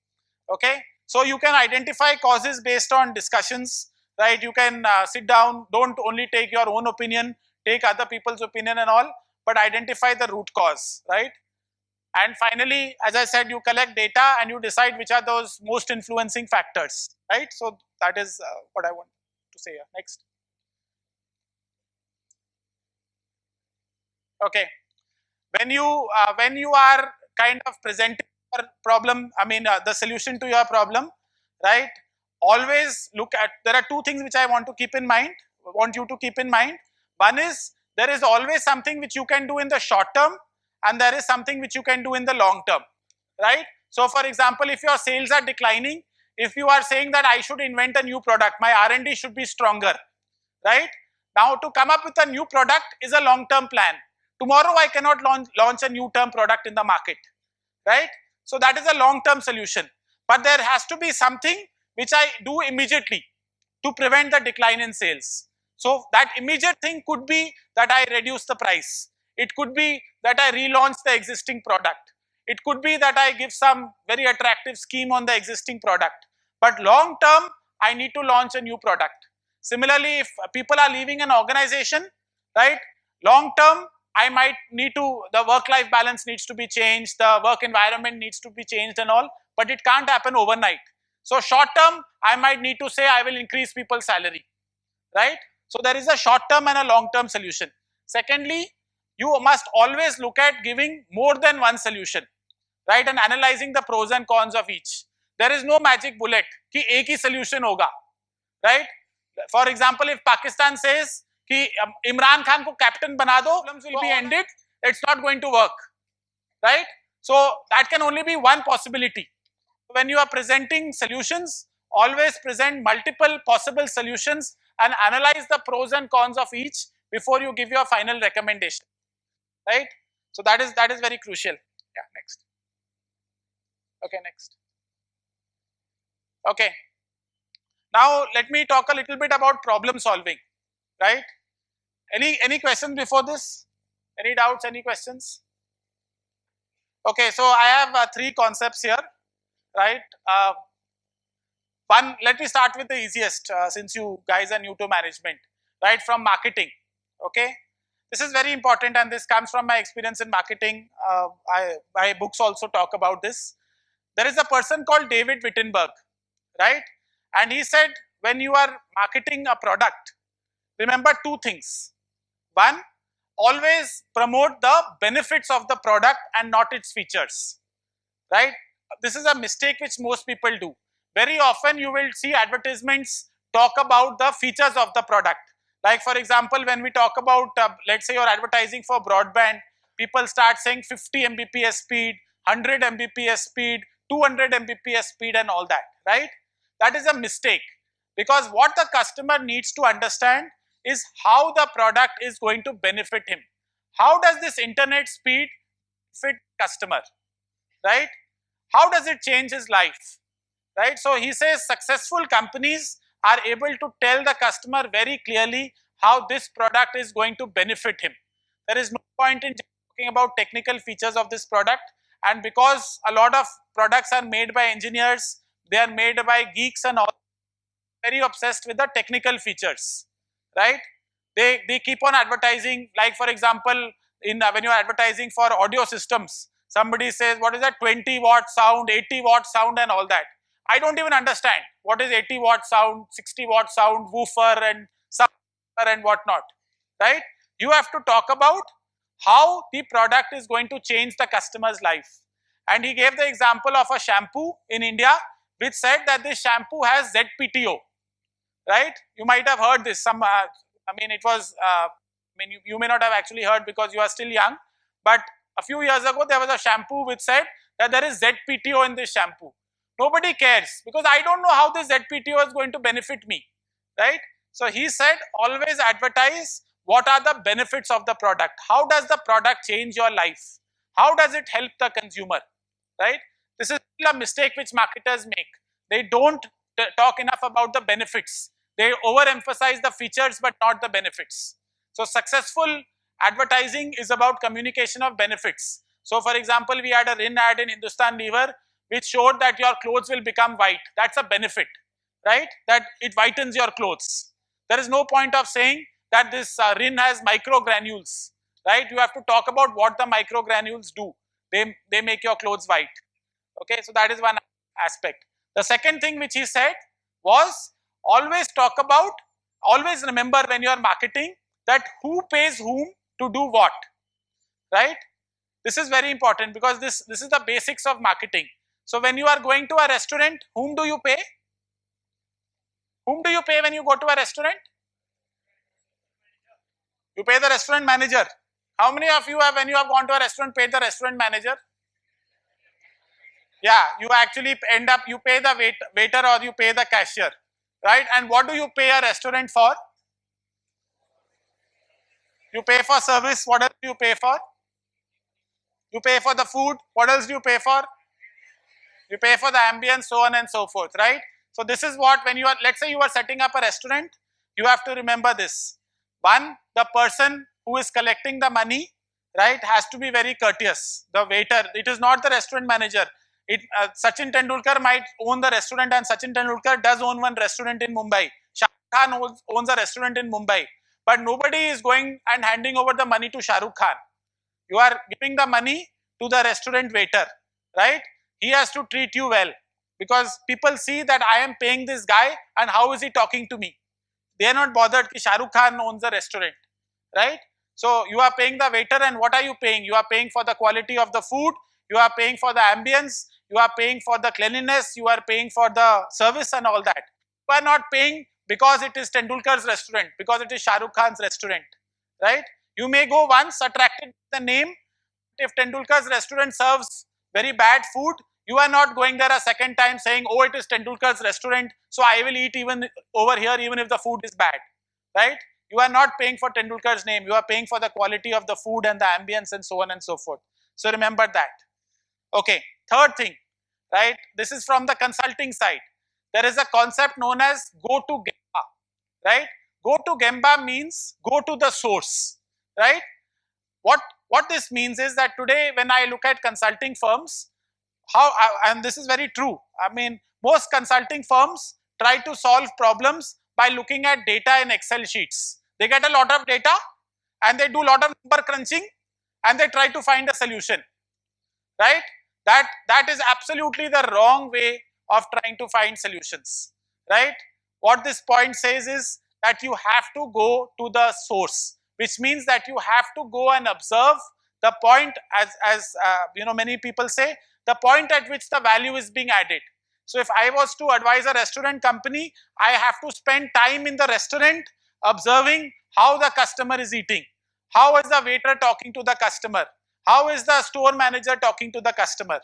Okay, so you can identify causes based on discussions, right? You can sit down, don't only take your own opinion, take other people's opinion and all, but identify the root cause, right? And finally, as I said, you collect data and you decide which are those most influencing factors, right? So that is what I want to say here. Next. Okay, when you are kind of presenting your problem, I mean the solution to your problem, right? Always look at, there are two things which I want you to keep in mind. One is, there is always something which you can do in the short term, and there is something which you can do in the long term, right? So for example, if your sales are declining, if you are saying that I should invent a new product, my R&D should be stronger, right? Now to come up with a new product is a long-term plan. Tomorrow I cannot launch a new term product in the market, right? So that is a long-term solution. But there has to be something which I do immediately to prevent the decline in sales. So that immediate thing could be that I reduce the price. It could be that I relaunch the existing product. It could be that I give some very attractive scheme on the existing product. But long term, I need to launch a new product. Similarly, if people are leaving an organization, right, long term, I might need to, the work-life balance needs to be changed, the work environment needs to be changed and all, but it can't happen overnight. So short term, I might need to say I will increase people's salary, right? So there is a short term and a long term solution. Secondly, you must always look at giving more than one solution, right, and analyzing the pros and cons of each. There is no magic bullet कि एक ही solution होगा, right? For example, if Pakistan says कि Imran Khan को captain बना दो, problems will be ended, it's not going to work, right? So that can only be one possibility. When you are presenting solutions, always present multiple possible solutions and analyze the pros and cons of each before you give your final recommendation, right? So that is very crucial. Yeah, next. Okay, next. Okay. Now let me talk a little bit about problem solving, right? Any questions before this? Any doubts, any questions? Okay, so I have three concepts here, right? One, let me start with the easiest, since you guys are new to management, right? From marketing, okay? This is very important, and this comes from my experience in marketing. My books also talk about this. There is a person called David Wittenberg, right? And he said, when you are marketing a product, remember two things. One, always promote the benefits of the product and not its features, right? This is a mistake which most people do. Very often you will see advertisements talk about the features of the product. Like for example, when we talk about, let's say you're advertising for broadband, people start saying 50 Mbps speed, 100 Mbps speed, 200 Mbps speed and all that, right? That is a mistake, because what the customer needs to understand is how the product is going to benefit him. How does this internet speed fit customer, right? How does it change his life, right? So he says successful companies are able to tell the customer very clearly how this product is going to benefit him. There is no point in talking about technical features of this product, and because a lot of products are made by engineers, they are made by geeks and all, very obsessed with the technical features, right? They keep on advertising, like for example, when you're advertising for audio systems, somebody says, what is that, 20 watt sound, 80 watt sound and all that. I don't even understand what is 80 watt sound, 60 watt sound, woofer and subwoofer and whatnot, right? You have to talk about how the product is going to change the customer's life. And he gave the example of a shampoo in India which said that this shampoo has ZPTO, right? You might have heard this. It was, you may not have actually heard because you are still young, but a few years ago there was a shampoo which said that there is ZPTO in this shampoo. Nobody cares because I don't know how this ZPTO is going to benefit me, right? So he said always advertise what are the benefits of the product. How does the product change your life? How does it help the consumer, right? This is a mistake which marketers make. They don't talk enough about the benefits. They overemphasize the features but not the benefits. So successful advertising is about communication of benefits. So for example, we had a Rin ad in Hindustan Lever which showed that your clothes will become white. That's a benefit, right? That it whitens your clothes. There is no point of saying that this Rin has microgranules, right? You have to talk about what the microgranules do. They make your clothes white. Okay, so that is one aspect. The second thing which he said was always remember when you are marketing that who pays whom to do what, right? This is very important because this is the basics of marketing. So when you are going to a restaurant, whom do you pay? Whom do you pay when you go to a restaurant? You pay the restaurant manager. How many of you have, when you have gone to a restaurant, paid the restaurant manager? Yeah, you actually end up, you pay the waiter or you pay the cashier, right? And what do you pay a restaurant for? You pay for service. What else do you pay for? You pay for the food. What else do you pay for? You pay for the ambience, so on and so forth, right? So this is what, when you are, let's say you are setting up a restaurant, you have to remember this. One, the person who is collecting the money, right, has to be very courteous. The waiter, it is not the restaurant manager. Sachin Tendulkar might own the restaurant, and Sachin Tendulkar does own one restaurant in Mumbai. Shah Rukh Khan owns a restaurant in Mumbai. But nobody is going and handing over the money to Shah Rukh Khan. You are giving the money to the restaurant waiter, right? He has to treat you well because people see that I am paying this guy and how is he talking to me. They are not bothered that Shah Rukh Khan owns the restaurant, right? So you are paying the waiter, and what are you paying? You are paying for the quality of the food, you are paying for the ambience, you are paying for the cleanliness, you are paying for the service and all that. You are not paying because it is Tendulkar's restaurant, because it is Shah Rukh Khan's restaurant, right? You may go once attracted by the name. If Tendulkar's restaurant serves very bad food, you are not going there a second time saying, oh, it is Tendulkar's restaurant, so I will eat even over here even if the food is bad, right? You are not paying for Tendulkar's name, you are paying for the quality of the food and the ambience and so on and so forth. So remember that. Okay, third thing, right? This is from the consulting side. There is a concept known as go to Gemba, right? Go to Gemba means go to the source, right? What this means is that today when I look at consulting firms, and this is very true, I mean, most consulting firms try to solve problems by looking at data in Excel sheets. They get a lot of data and they do a lot of number crunching and they try to find a solution, right? That is absolutely the wrong way of trying to find solutions, right? What this point says is that you have to go to the source, which means that you have to go and observe the point, as many people say, the point at which the value is being added. So if I was to advise a restaurant company, I have to spend time in the restaurant observing how the customer is eating. How is the waiter talking to the customer? How is the store manager talking to the customer,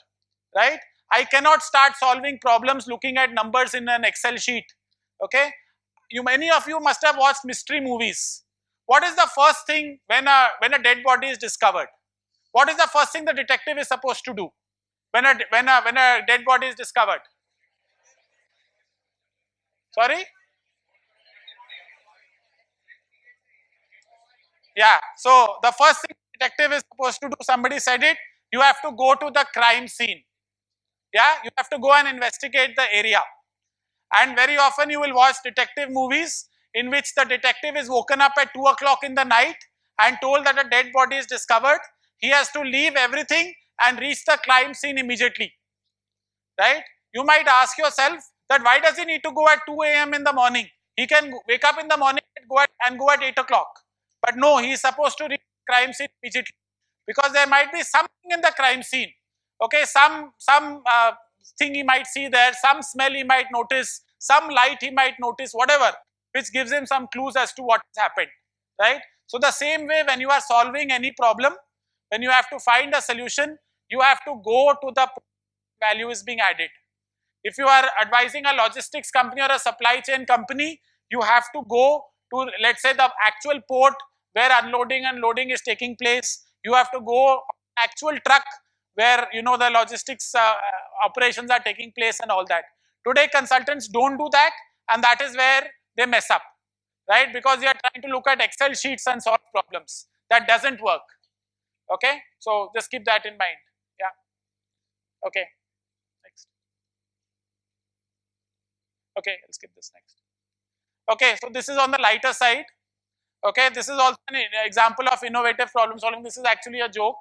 right? I cannot start solving problems looking at numbers in an Excel sheet, okay? Many of you must have watched mystery movies. What is the first thing when a dead body is discovered? What is the first thing the detective is supposed to do when a dead body is discovered? Sorry? Yeah, so the first thing the detective is supposed to do, somebody said it, you have to go to the crime scene. Yeah, you have to go and investigate the area. And very often you will watch detective movies in which the detective is woken up at 2 o'clock in the night and told that a dead body is discovered. He has to leave everything and reach the crime scene immediately, right? You might ask yourself that why does he need to go at 2 a.m. in the morning? He can wake up in the morning and go at 8 o'clock. But no, he is supposed to reach crime scene immediately because there might be something in the crime scene. Okay, some thing he might see there, some smell he might notice, some light he might notice, whatever, which gives him some clues as to what has happened, right? So the same way, when you are solving any problem, when you have to find a solution, you have to go to the value is being added. If you are advising a logistics company or a supply chain company, you have to go to, let's say, the actual port where unloading and loading is taking place. You have to go actual truck where the logistics operations are taking place and all that. Today consultants don't do that, and that is where they mess up, right? Because they are trying to look at Excel sheets and solve problems. That doesn't work. Okay, so just keep that in mind. Yeah. Okay, next. Okay, I'll skip this next. Okay, so this is on the lighter side. Okay, this is also an example of innovative problem solving. This is actually a joke,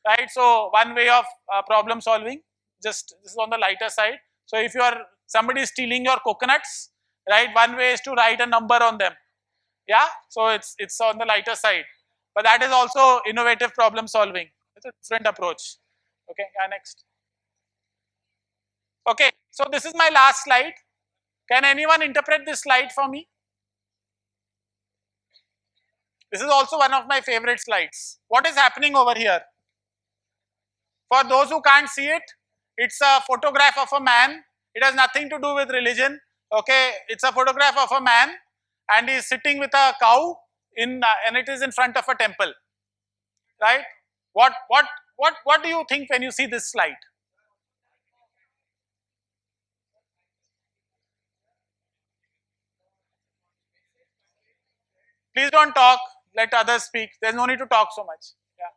right? So one way of problem solving, just this is on the lighter side. So if you are somebody is stealing your coconuts, right? One way is to write a number on them. Yeah, so it's on the lighter side, but that is also innovative problem solving. It's a different approach. Okay, yeah, next. Okay, so this is my last slide. Can anyone interpret this slide for me? This is also one of my favorite slides. What is happening over here? For those who can't see it, it's a photograph of a man. It has nothing to do with religion. Okay, it's a photograph of a man, and he's sitting with a cow and it is in front of a temple. Right? What do you think when you see this slide? Please don't talk. Let others speak. There's no need to talk so much. Yeah.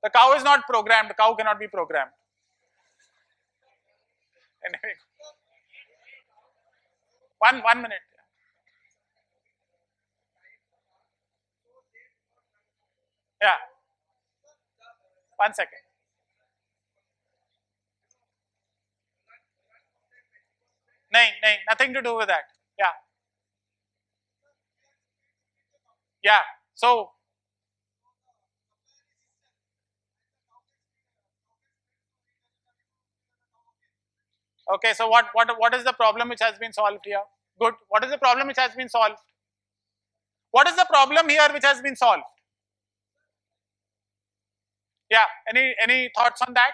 The cow is not programmed. The cow cannot be programmed. Anyway, one minute. Yeah. 1 second. No, nothing to do with that. Yeah. Yeah. So, okay. So what is the problem which has been solved here? Good. What is the problem which has been solved? What is the problem here which has been solved? Yeah. Any thoughts on that?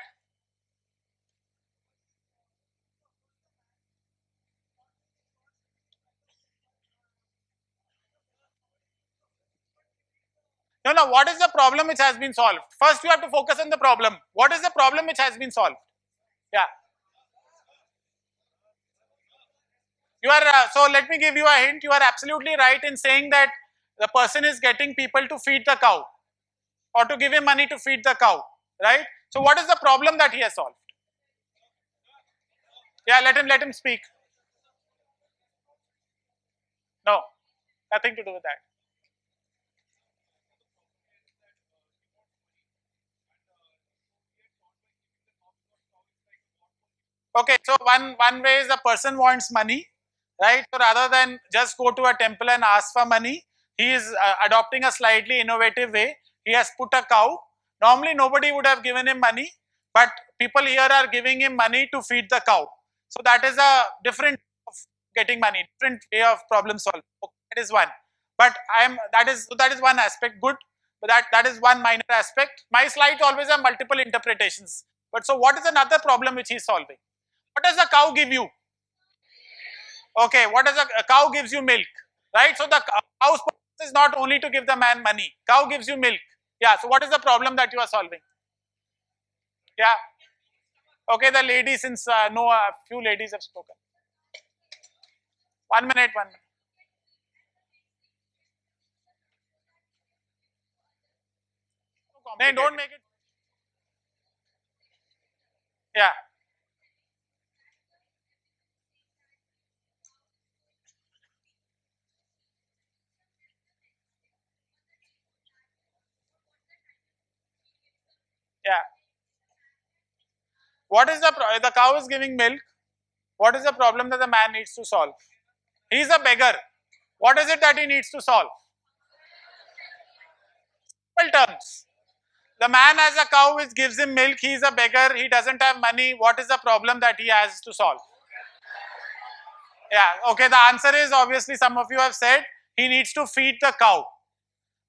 No, no. What is the problem which has been solved? First, you have to focus on the problem. What is the problem which has been solved? Yeah. You are so let me give you a hint. You are absolutely right in saying that the person is getting people to feed the cow or to give him money to feed the cow, right? So what is the problem that he has solved? Yeah, let him speak. No, nothing to do with that. Okay, so one way is the person wants money, right? So rather than just go to a temple and ask for money, he is adopting a slightly innovative way. He has put a cow. Normally, nobody would have given him money, but people here are giving him money to feed the cow. So that is a different way of getting money, different way of problem solving. Okay, that is one. But that is one aspect. Good, but that is one minor aspect. My slides always have multiple interpretations. But so, what is another problem which he is solving? What does a cow give you? Okay, what does a cow gives you milk, right? So the cow's purpose is not only to give the man money. Cow gives you milk. Yeah. So what is the problem that you are solving? Yeah. Okay, the lady, since no, a few ladies have spoken. 1 minute, 1 minute. No, don't make it. Yeah. Yeah. What is the cow is giving milk. What is the problem that the man needs to solve? He is a beggar. What is it that he needs to solve? Simple terms. The man has a cow which gives him milk. He is a beggar. He doesn't have money. What is the problem that he has to solve? Yeah, okay, the answer is obviously some of you have said he needs to feed the cow,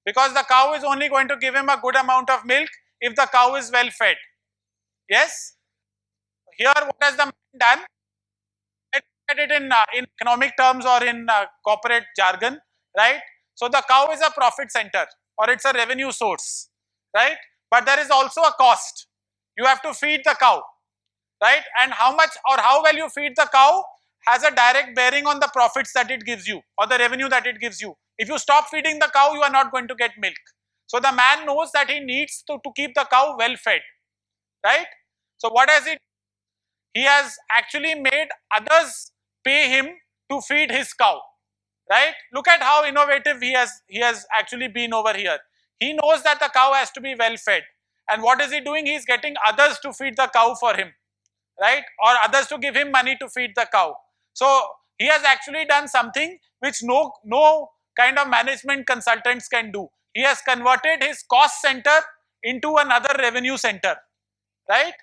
because the cow is only going to give him a good amount of milk if the cow is well fed. Yes? Here what has the man done? Let's look at it in economic terms or in corporate jargon, right? So the cow is a profit center or it's a revenue source, right? But there is also a cost. You have to feed the cow, right? And how much or how well you feed the cow has a direct bearing on the profits that it gives you or the revenue that it gives you. If you stop feeding the cow, you are not going to get milk. So the man knows that he needs to keep the cow well fed, right? So what has it? He has actually made others pay him to feed his cow, right? Look at how innovative he has actually been over here. He knows that the cow has to be well fed, and what is he doing? He is getting others to feed the cow for him, right? Or others to give him money to feed the cow. So he has actually done something which no kind of management consultants can do. He has converted his cost center into another revenue center, right?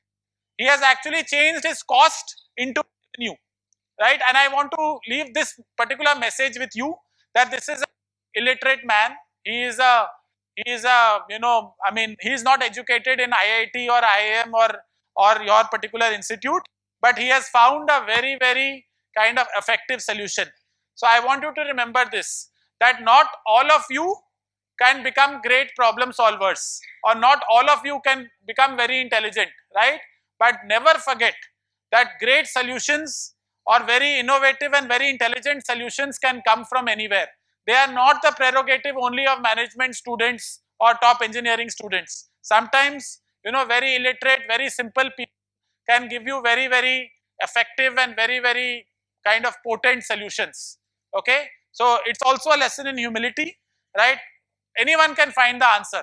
He has actually changed his cost into revenue, right? And I want to leave this particular message with you, that this is an illiterate man. He is a I mean, he is not educated in IIT or IIM or your particular institute, but he has found a very, very kind of effective solution. So I want you to remember this, that not all of you can become great problem solvers, or not all of you can become very intelligent, right? But never forget that great solutions or very innovative and very intelligent solutions can come from anywhere. They are not the prerogative only of management students or top engineering students. Sometimes, very illiterate, very simple people can give you very, very effective and very, very kind of potent solutions. Okay? So it's also a lesson in humility, right? Anyone can find the answer,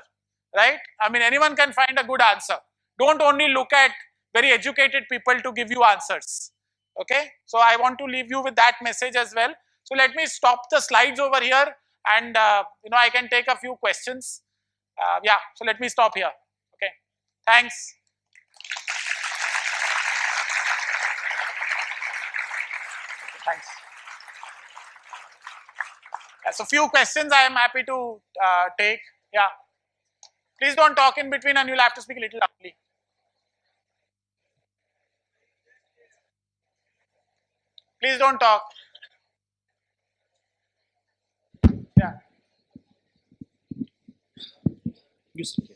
right? I mean, anyone can find a good answer. Don't only look at very educated people to give you answers. Okay? So I want to leave you with that message as well. So let me stop the slides over here, and I can take a few questions. Yeah, so let me stop here. Okay, thanks. Thanks. So few questions I am happy to take. Yeah, please don't talk in between, and you'll have to speak a little loudly. Please don't talk. Yeah. You speak.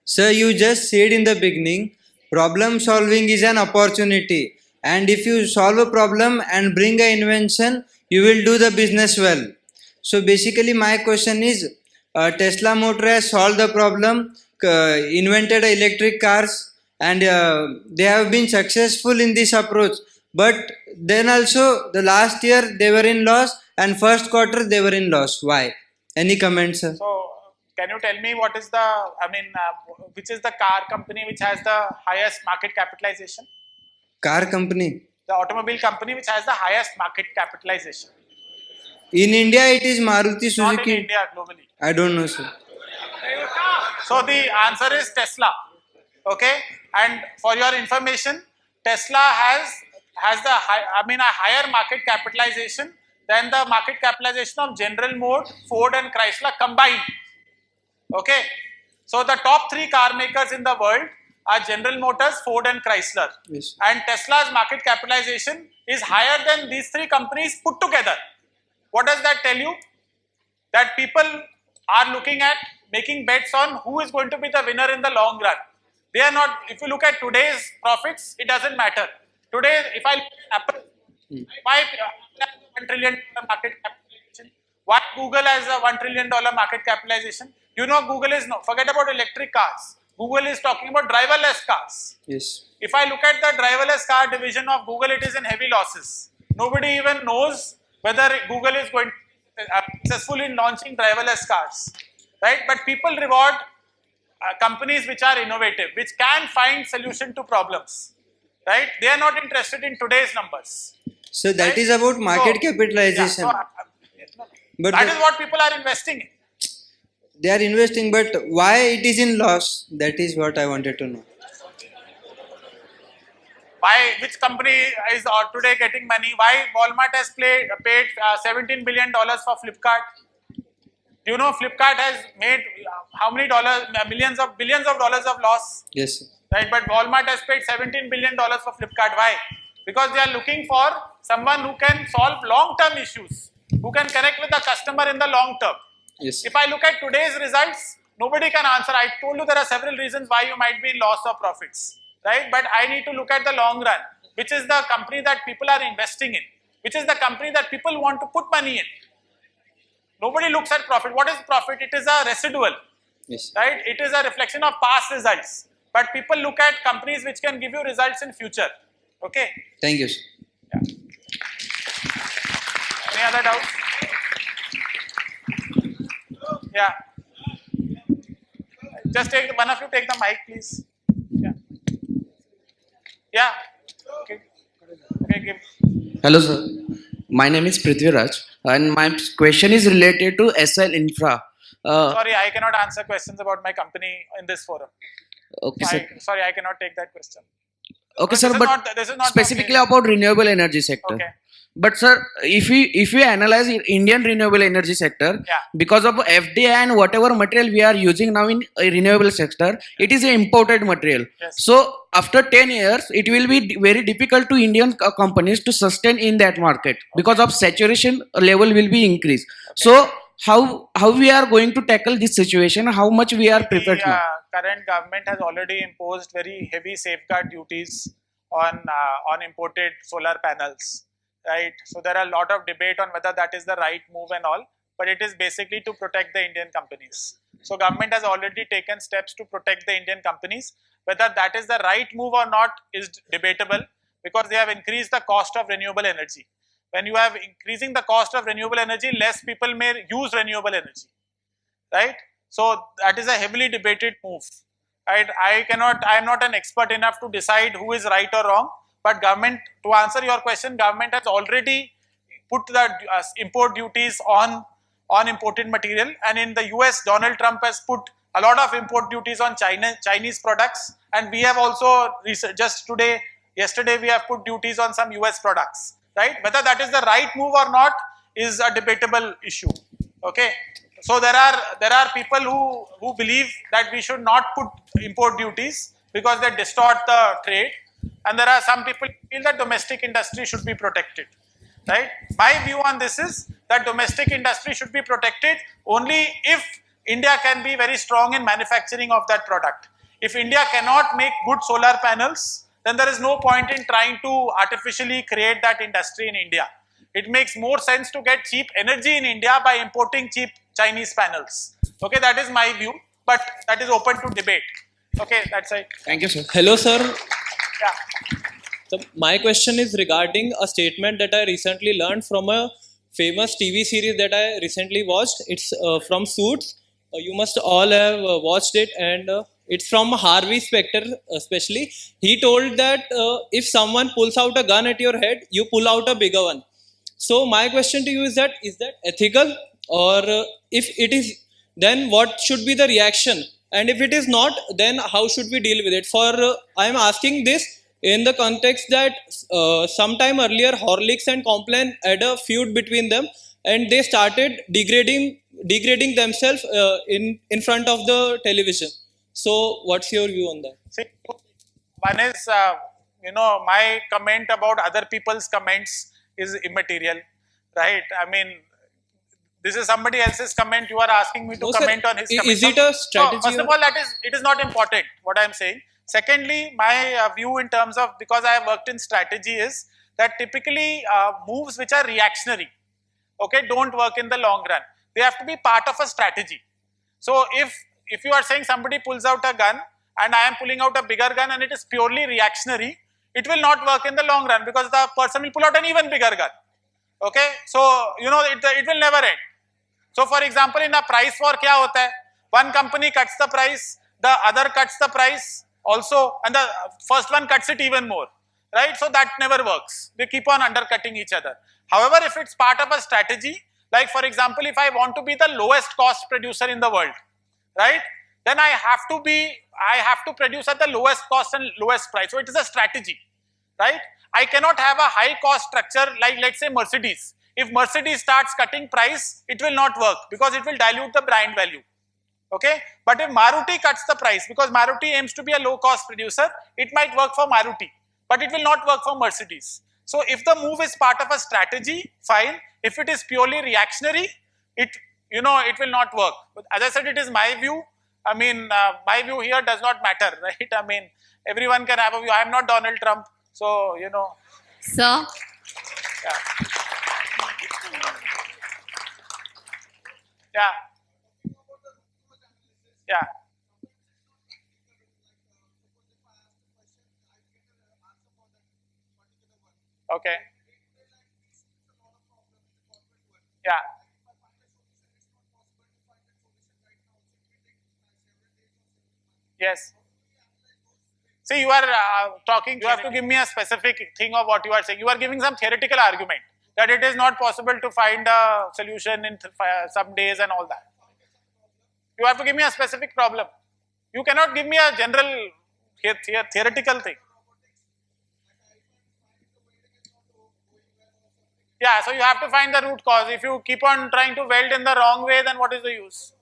Sir, you just said in the beginning, problem solving is an opportunity, and if you solve a problem and bring an invention, you will do the business well. So basically my question is, Tesla motor has solved the problem, invented electric cars, and they have been successful in this approach. But then also the last year they were in loss, and first quarter they were in loss. Why? Any comments, sir? So can you tell me what is which is the car company which has the highest market capitalization? Car company? The automobile company which has the highest market capitalization. In India, it is Maruti Suzuki. Not in India, globally. I don't know, sir. So the answer is Tesla. Okay, and for your information, Tesla has a higher market capitalization than the market capitalization of General Motors, Ford, and Chrysler combined. Okay, so the top three car makers in the world are General Motors, Ford, and Chrysler. Yes. And Tesla's market capitalization is higher than these three companies put together. What does that tell you? That people are looking at making bets on who is going to be the winner in the long run. They are not, if you look at today's profits, it doesn't matter. Today, if I look at Apple, why Apple has $1 trillion market capitalization? Why Google has a $1 trillion market capitalization? Google is forget about electric cars. Google is talking about driverless cars. Yes. If I look at the driverless car division of Google, it is in heavy losses. Nobody even knows whether Google is going successful in launching driverless cars, right? But people reward companies which are innovative, which can find solution to problems, right? They are not interested in today's numbers. So that Right? is about market So, capitalization. But that is what people are investing in. They are investing, but why it is in loss? That is what I wanted to know. Why, which company is today getting money? Why Walmart has paid $17 billion for Flipkart? Do you know Flipkart has made how many dollars, billions of dollars of loss? Yes, sir. Right, but Walmart has paid $17 billion for Flipkart. Why? Because they are looking for someone who can solve long-term issues, who can connect with the customer in the long term. Yes. If I look at today's results, nobody can answer. I told you there are several reasons why you might be in loss or profits, right? But I need to look at the long run, which is the company that people are investing in, which is the company that people want to put money in. Nobody looks at profit. What is profit? It is a residual, Yes. right? It is a reflection of past results. But people look at companies which can give you results in future. Okay? Thank you, sir. Yeah. Any other doubts? Yeah. Just take one of you take the mic, please. Yeah. Yeah. Okay. Okay. Give. Hello, sir. My name is Prithviraj, and my question is related to Essel Infra. Sorry, I cannot answer questions about my company in this forum. Okay, sir. Sorry, I cannot take that question. Okay, sir. This is not Specifically okay. about renewable energy sector. Okay. But sir, if we analyze Indian renewable energy sector, Yeah. because of FDI and whatever material we are using now in a renewable sector, it is an imported material. Yes. So after 10 years, it will be very difficult to Indian companies to sustain in that market because of saturation level will be increased. So how we are going to tackle this situation? How much we are prepared The now? current government has already imposed very heavy safeguard duties on imported solar panels, right? So there are a lot of debate on whether that is the right move and all, but it is basically to protect the Indian companies. So government has already taken steps to protect the Indian companies. Whether that is the right move or not is debatable because they have increased the cost of renewable energy. When you have increasing the cost of renewable energy, less people may use renewable energy, right? So that is a heavily debated move, right? I am not an expert enough to decide who is right or wrong, but government, to answer your question, government has already put the import duties on imported material, and in the US, Donald Trump has put a lot of import duties on Chinese products, and we have also yesterday we have put duties on some US products, right? Whether that is the right move or not is a debatable issue. Okay, so there are people who believe that we should not put import duties because they distort the trade, and there are some people who feel that domestic industry should be protected, right? My view on this is that domestic industry should be protected only if India can be very strong in manufacturing of that product. If India cannot make good solar panels, then there is no point in trying to artificially create that industry in India. It makes more sense to get cheap energy in India by importing cheap Chinese panels. Okay, that is my view, but that is open to debate. Okay, that's it. Thank you, sir. Hello, sir. Yeah. So my question is regarding a statement that I recently learned from a famous TV series that I recently watched. It's from Suits. You must all have watched it, and it's from Harvey Specter especially. He told that if someone pulls out a gun at your head, you pull out a bigger one. So my question to you is that ethical, or if it is, then what should be the reaction? And if it is not, then how should we deal with it? For I am asking this in the context that sometime earlier Horlicks and Complan had a feud between them, and they started degrading themselves in front of the television. So what's your view on that? See, one is my comment about other people's comments is immaterial, right? I mean, this is somebody else's comment. You are asking me to No, sir. comment on his comment. Is it a strategy? So, first of all, it is not important what I am saying. Secondly, my view in terms of, because I have worked in strategy, is that typically moves which are reactionary, okay, don't work in the long run. They have to be part of a strategy. So if you are saying somebody pulls out a gun and I am pulling out a bigger gun and it is purely reactionary, it will not work in the long run because the person will pull out an even bigger gun. Okay, so it will never end. So for example, in a price war क्या होता है? One company cuts the price, the other cuts the price also, and the first one cuts it even more, right? So that never works. They keep on undercutting each other. However, if it's part of a strategy, like for example, if I want to be the lowest cost producer in the world, right? Then I have to produce at the lowest cost and lowest price. So it is a strategy, right? I cannot have a high cost structure like, let's say, Mercedes. If Mercedes starts cutting price, it will not work because it will dilute the brand value. Okay, but if Maruti cuts the price, because Maruti aims to be a low cost producer, it might work for Maruti, but it will not work for Mercedes. So if the move is part of a strategy, fine. If it is purely reactionary, it will not work. But as I said, it is my view. I mean, my view here does not matter, right? I mean, everyone can have a view. I am not Donald Trump, so Sir, Yeah. Yeah. Yeah. Okay. Yeah. Yes. See, you are talking, you have to give me a specific thing of what you are saying. You are giving some theoretical argument that it is not possible to find a solution in some days and all that. You have to give me a specific problem. You cannot give me a general theoretical thing. Yeah, so you have to find the root cause. If you keep on trying to weld in the wrong way, then what is the use?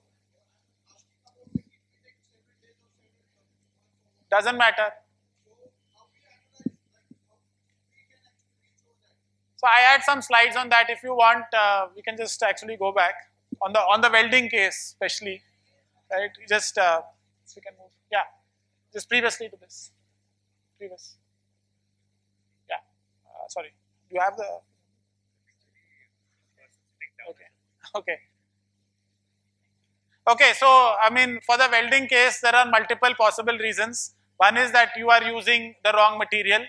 Doesn't matter. So I had some slides on that. If you want, we can just actually go back on the welding case, especially, right? Just we can move. Yeah, just previously to this. Previous. Yeah. Sorry. Do you have the? Okay. Okay. Okay. So I mean, for the welding case, there are multiple possible reasons. One is that you are using the wrong material.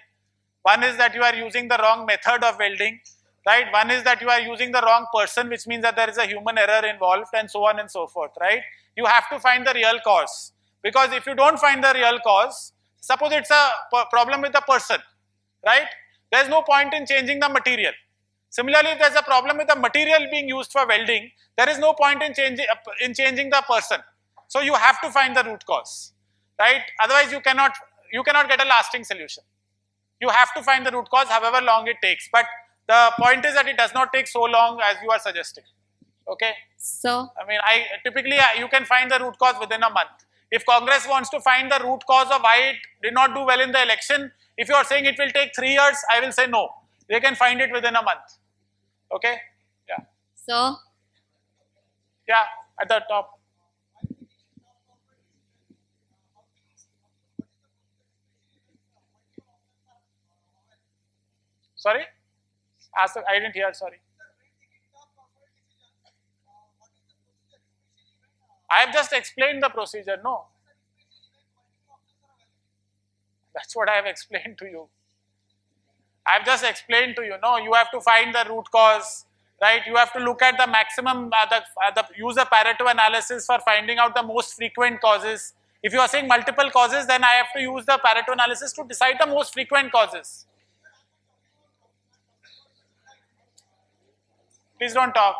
One is that you are using the wrong method of welding, right? One is that you are using the wrong person, which means that there is a human error involved, and so on and so forth, right? You have to find the real cause, because if you don't find the real cause, suppose it's a problem with the person, right? There's no point in changing the material. Similarly, if there's a problem with the material being used for welding, there is no point in changing the person. So you have to find the root cause, right? Otherwise, you cannot get a lasting solution. You have to find the root cause, however long it takes. But the point is that it does not take so long as you are suggesting. Okay? sir, I mean, typically you can find the root cause within a month. If Congress wants to find the root cause of why it did not do well in the election, if you are saying it will take 3 years, I will say no. They can find it within a month. Okay? Yeah. sir, Yeah, at the top. Sorry? I didn't hear, sorry. I have just explained the procedure, no? That's what I have explained to you. I have just explained to you, no? You have to find the root cause, right? You have to look at the maximum, use the Pareto analysis for finding out the most frequent causes. If you are saying multiple causes, then I have to use the Pareto analysis to decide the most frequent causes. Please don't talk.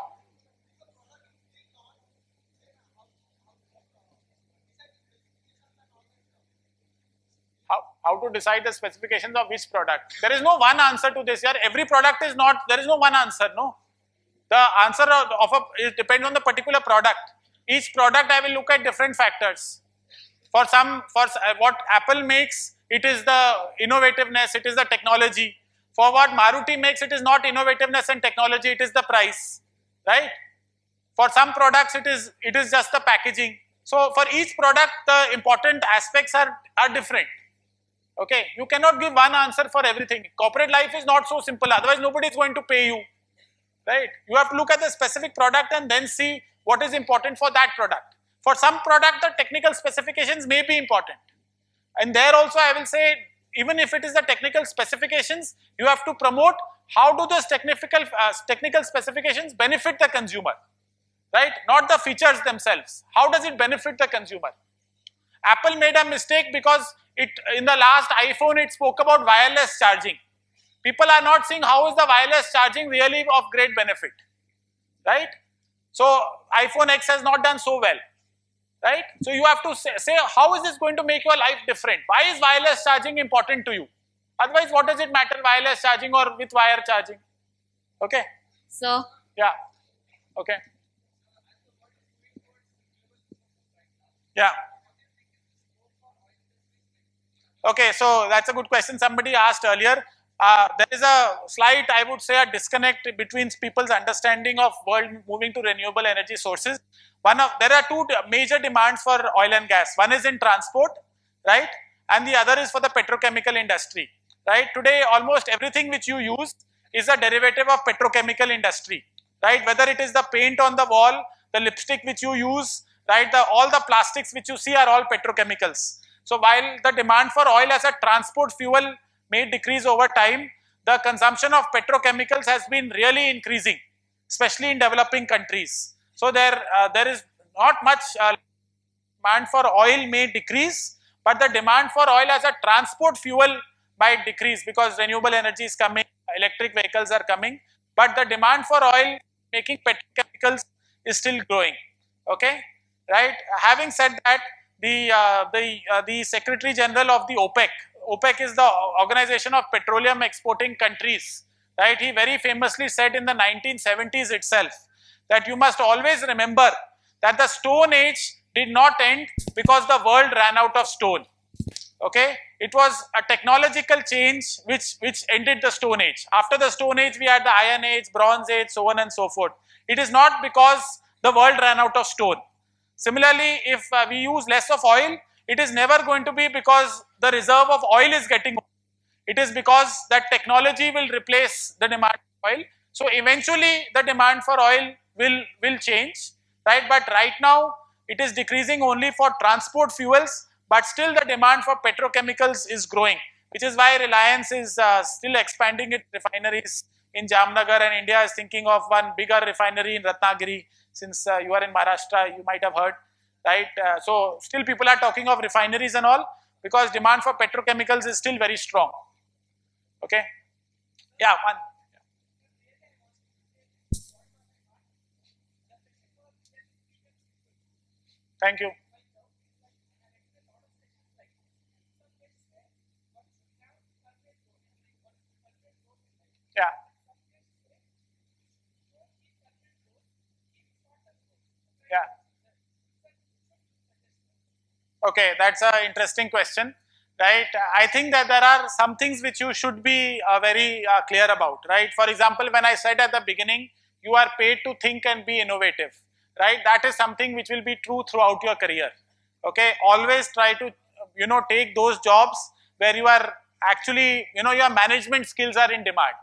How to decide the specifications of which product? There is no one answer to this here. Every product is not, there is no one answer, no. The answer it depends on the particular product. Each product I will look at different factors. For what Apple makes, it is the innovativeness, it is the technology. For what Maruti makes, it is not innovativeness and technology, it is the price, right? For some products, it is just the packaging. So for each product, the important aspects are different. Okay, you cannot give one answer for everything. Corporate life is not so simple, otherwise nobody is going to pay you, right? You have to look at the specific product and then see what is important for that product. For some product, the technical specifications may be important, And there also I will say, even if it is the technical specifications, you have to promote how do those technical specifications benefit the consumer, right? Not the features themselves. How does it benefit the consumer? Apple made a mistake because in the last iPhone it spoke about wireless charging. People are not seeing how is the wireless charging really of great benefit, right? So iPhone X has not done so well, right? So you have to say how is this going to make your life different? Why is wireless charging important to you? Otherwise, what does it matter, wireless charging or with wire charging? Okay. So, Yeah. Okay. Yeah. Okay, so that's a good question somebody asked earlier. There is a slight, I would say, a disconnect between people's understanding of world moving to renewable energy sources. There are two major demands for oil and gas. One is in transport, right? And the other is for the petrochemical industry, right? Today, almost everything which you use is a derivative of petrochemical industry, right? Whether it is the paint on the wall, the lipstick which you use, right? All the plastics which you see are all petrochemicals. So while the demand for oil as a transport fuel may decrease over time, the consumption of petrochemicals has been really increasing, especially in developing countries. So there is not much demand for oil may decrease, but the demand for oil as a transport fuel might decrease because renewable energy is coming, electric vehicles are coming, but the demand for oil making petrochemicals is still growing. Okay, right? Having said that, the Secretary General of the OPEC is the Organization of Petroleum Exporting Countries, right? He very famously said in the 1970s itself that you must always remember that the Stone Age did not end because the world ran out of stone. Okay, it was a technological change which ended the Stone Age. After the Stone Age, we had the Iron Age, Bronze Age, so on and so forth. It is not because the world ran out of stone. Similarly, if we use less of oil, it is never going to be because the reserve of oil is getting old. It is because that technology will replace the demand for oil. So eventually the demand for oil will change, right? But right now it is decreasing only for transport fuels, but still the demand for petrochemicals is growing, which is why Reliance is still expanding its refineries in Jamnagar, and India is thinking of one bigger refinery in Ratnagiri. Since you are in Maharashtra, you might have heard, right? So still people are talking of refineries and all because demand for petrochemicals is still very strong. Okay. Yeah, one. Thank you. Yeah. Yeah. Okay, that's an interesting question, right? I think that there are some things which you should be very clear about, right? For example, when I said at the beginning, you are paid to think and be innovative, right? That is something which will be true throughout your career. Okay, always try to, take those jobs where you are actually, your management skills are in demand.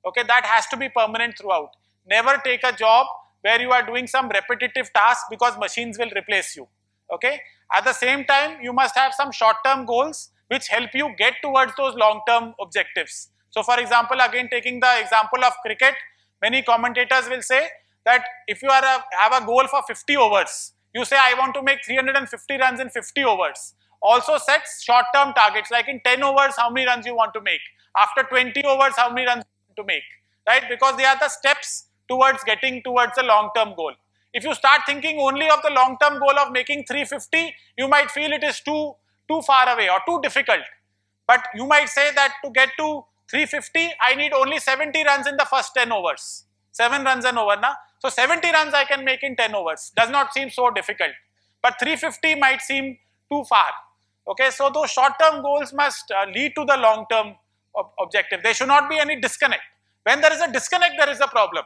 Okay, that has to be permanent throughout. Never take a job where you are doing some repetitive task because machines will replace you. Okay, at the same time, you must have some short-term goals which help you get towards those long-term objectives. So for example, again taking the example of cricket, many commentators will say that if you have a goal for 50 overs, you say I want to make 350 runs in 50 overs. Also set short-term targets, like in 10 overs, how many runs you want to make. After 20 overs, how many runs you want to make, right? Because they are the steps towards getting towards the long-term goal. If you start thinking only of the long-term goal of making 350, you might feel it is too far away or too difficult. But you might say that to get to 350, I need only 70 runs in the first 10 overs. 7 runs an over, na? So 70 runs I can make in 10 overs. Does not seem so difficult. But 350 might seem too far. Okay, so those short-term goals must lead to the long-term objective. There should not be any disconnect. When there is a disconnect, there is a problem.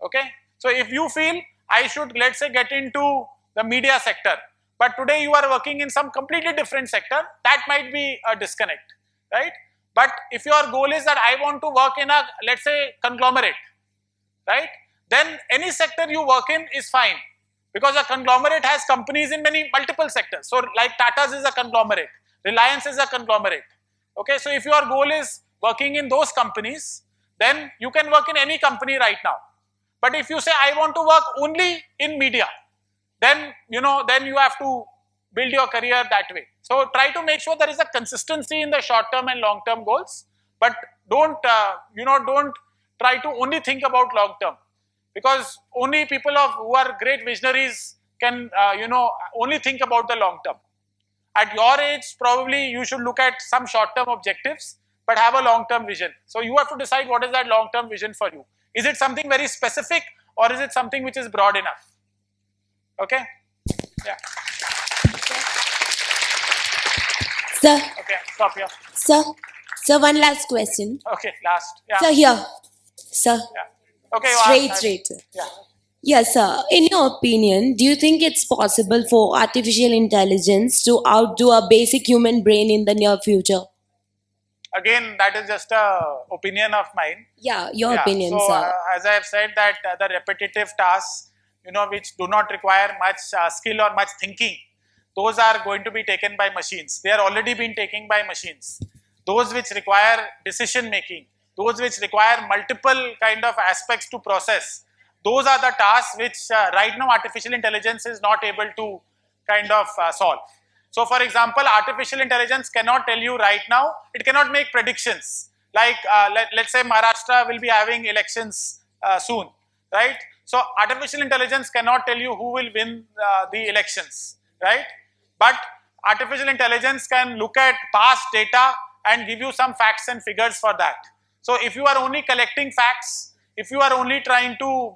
Okay, so if you feel I should, let's say, get into the media sector, but today you are working in some completely different sector, that might be a disconnect, right? But if your goal is that I want to work in a, let's say, conglomerate, right? Then any sector you work in is fine, because a conglomerate has companies in multiple sectors. So like Tata's is a conglomerate. Reliance is a conglomerate. Okay, so if your goal is working in those companies, then you can work in any company right now. But if you say I want to work only in media, then then you have to build your career that way. So try to make sure there is a consistency in the short-term and long-term goals, but don't don't try to only think about long-term, because only people who are great visionaries can only think about the long-term. At your age, probably you should look at some short-term objectives, but have a long-term vision. So you have to decide what is that long-term vision for you. Is it something very specific, or is it something which is broad enough? Okay? Yeah. Sir, Okay, stop here. sir, one last question. Okay, last. Yeah. Sir, here. Sir, Yeah. Okay, you ask. straight. Yeah. Yes, sir. In your opinion, do you think it's possible for artificial intelligence to outdo a basic human brain in the near future? Again, that is just a opinion of mine. Yeah, your Yeah, opinion, so, sir. as I have said, that the repetitive tasks, which do not require much skill or much thinking, those are going to be taken by machines. They are already being taken by machines. Those which require decision making, those which require multiple kind of aspects to process, those are the tasks which right now artificial intelligence is not able to kind of solve. So for example, artificial intelligence cannot tell you right now, it cannot make predictions. Like let's say Maharashtra will be having elections soon, right? So artificial intelligence cannot tell you who will win the elections, right? But artificial intelligence can look at past data and give you some facts and figures for that. So if you are only collecting facts, if you are only trying to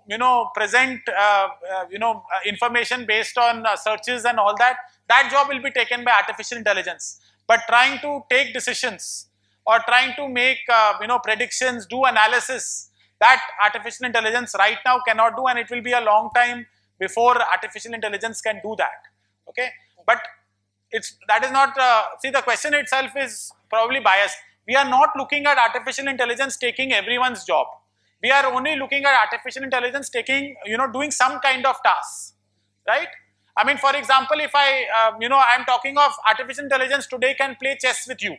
present information based on searches and all that, that job will be taken by artificial intelligence. But trying to take decisions or trying to make predictions, do analysis, that artificial intelligence right now cannot do, and it will be a long time before artificial intelligence can do that. Okay, but that is not see, the question itself is probably biased. We are not looking at artificial intelligence taking everyone's job. We are only looking at artificial intelligence taking, doing some kind of tasks, right? I mean, for example, if I'm talking of artificial intelligence today can play chess with you,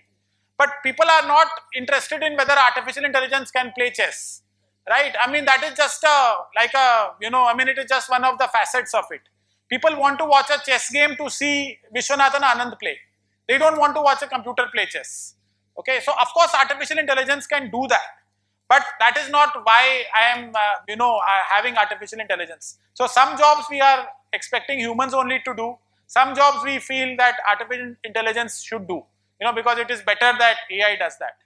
but people are not interested in whether artificial intelligence can play chess, right? I mean, that is just it is just one of the facets of it. People want to watch a chess game to see Vishwanathan Anand play. They don't want to watch a computer play chess. Okay, so of course artificial intelligence can do that, but that is not why I am having artificial intelligence. So some jobs we are expecting humans only to do. Some jobs we feel that artificial intelligence should do, because it is better that AI does that.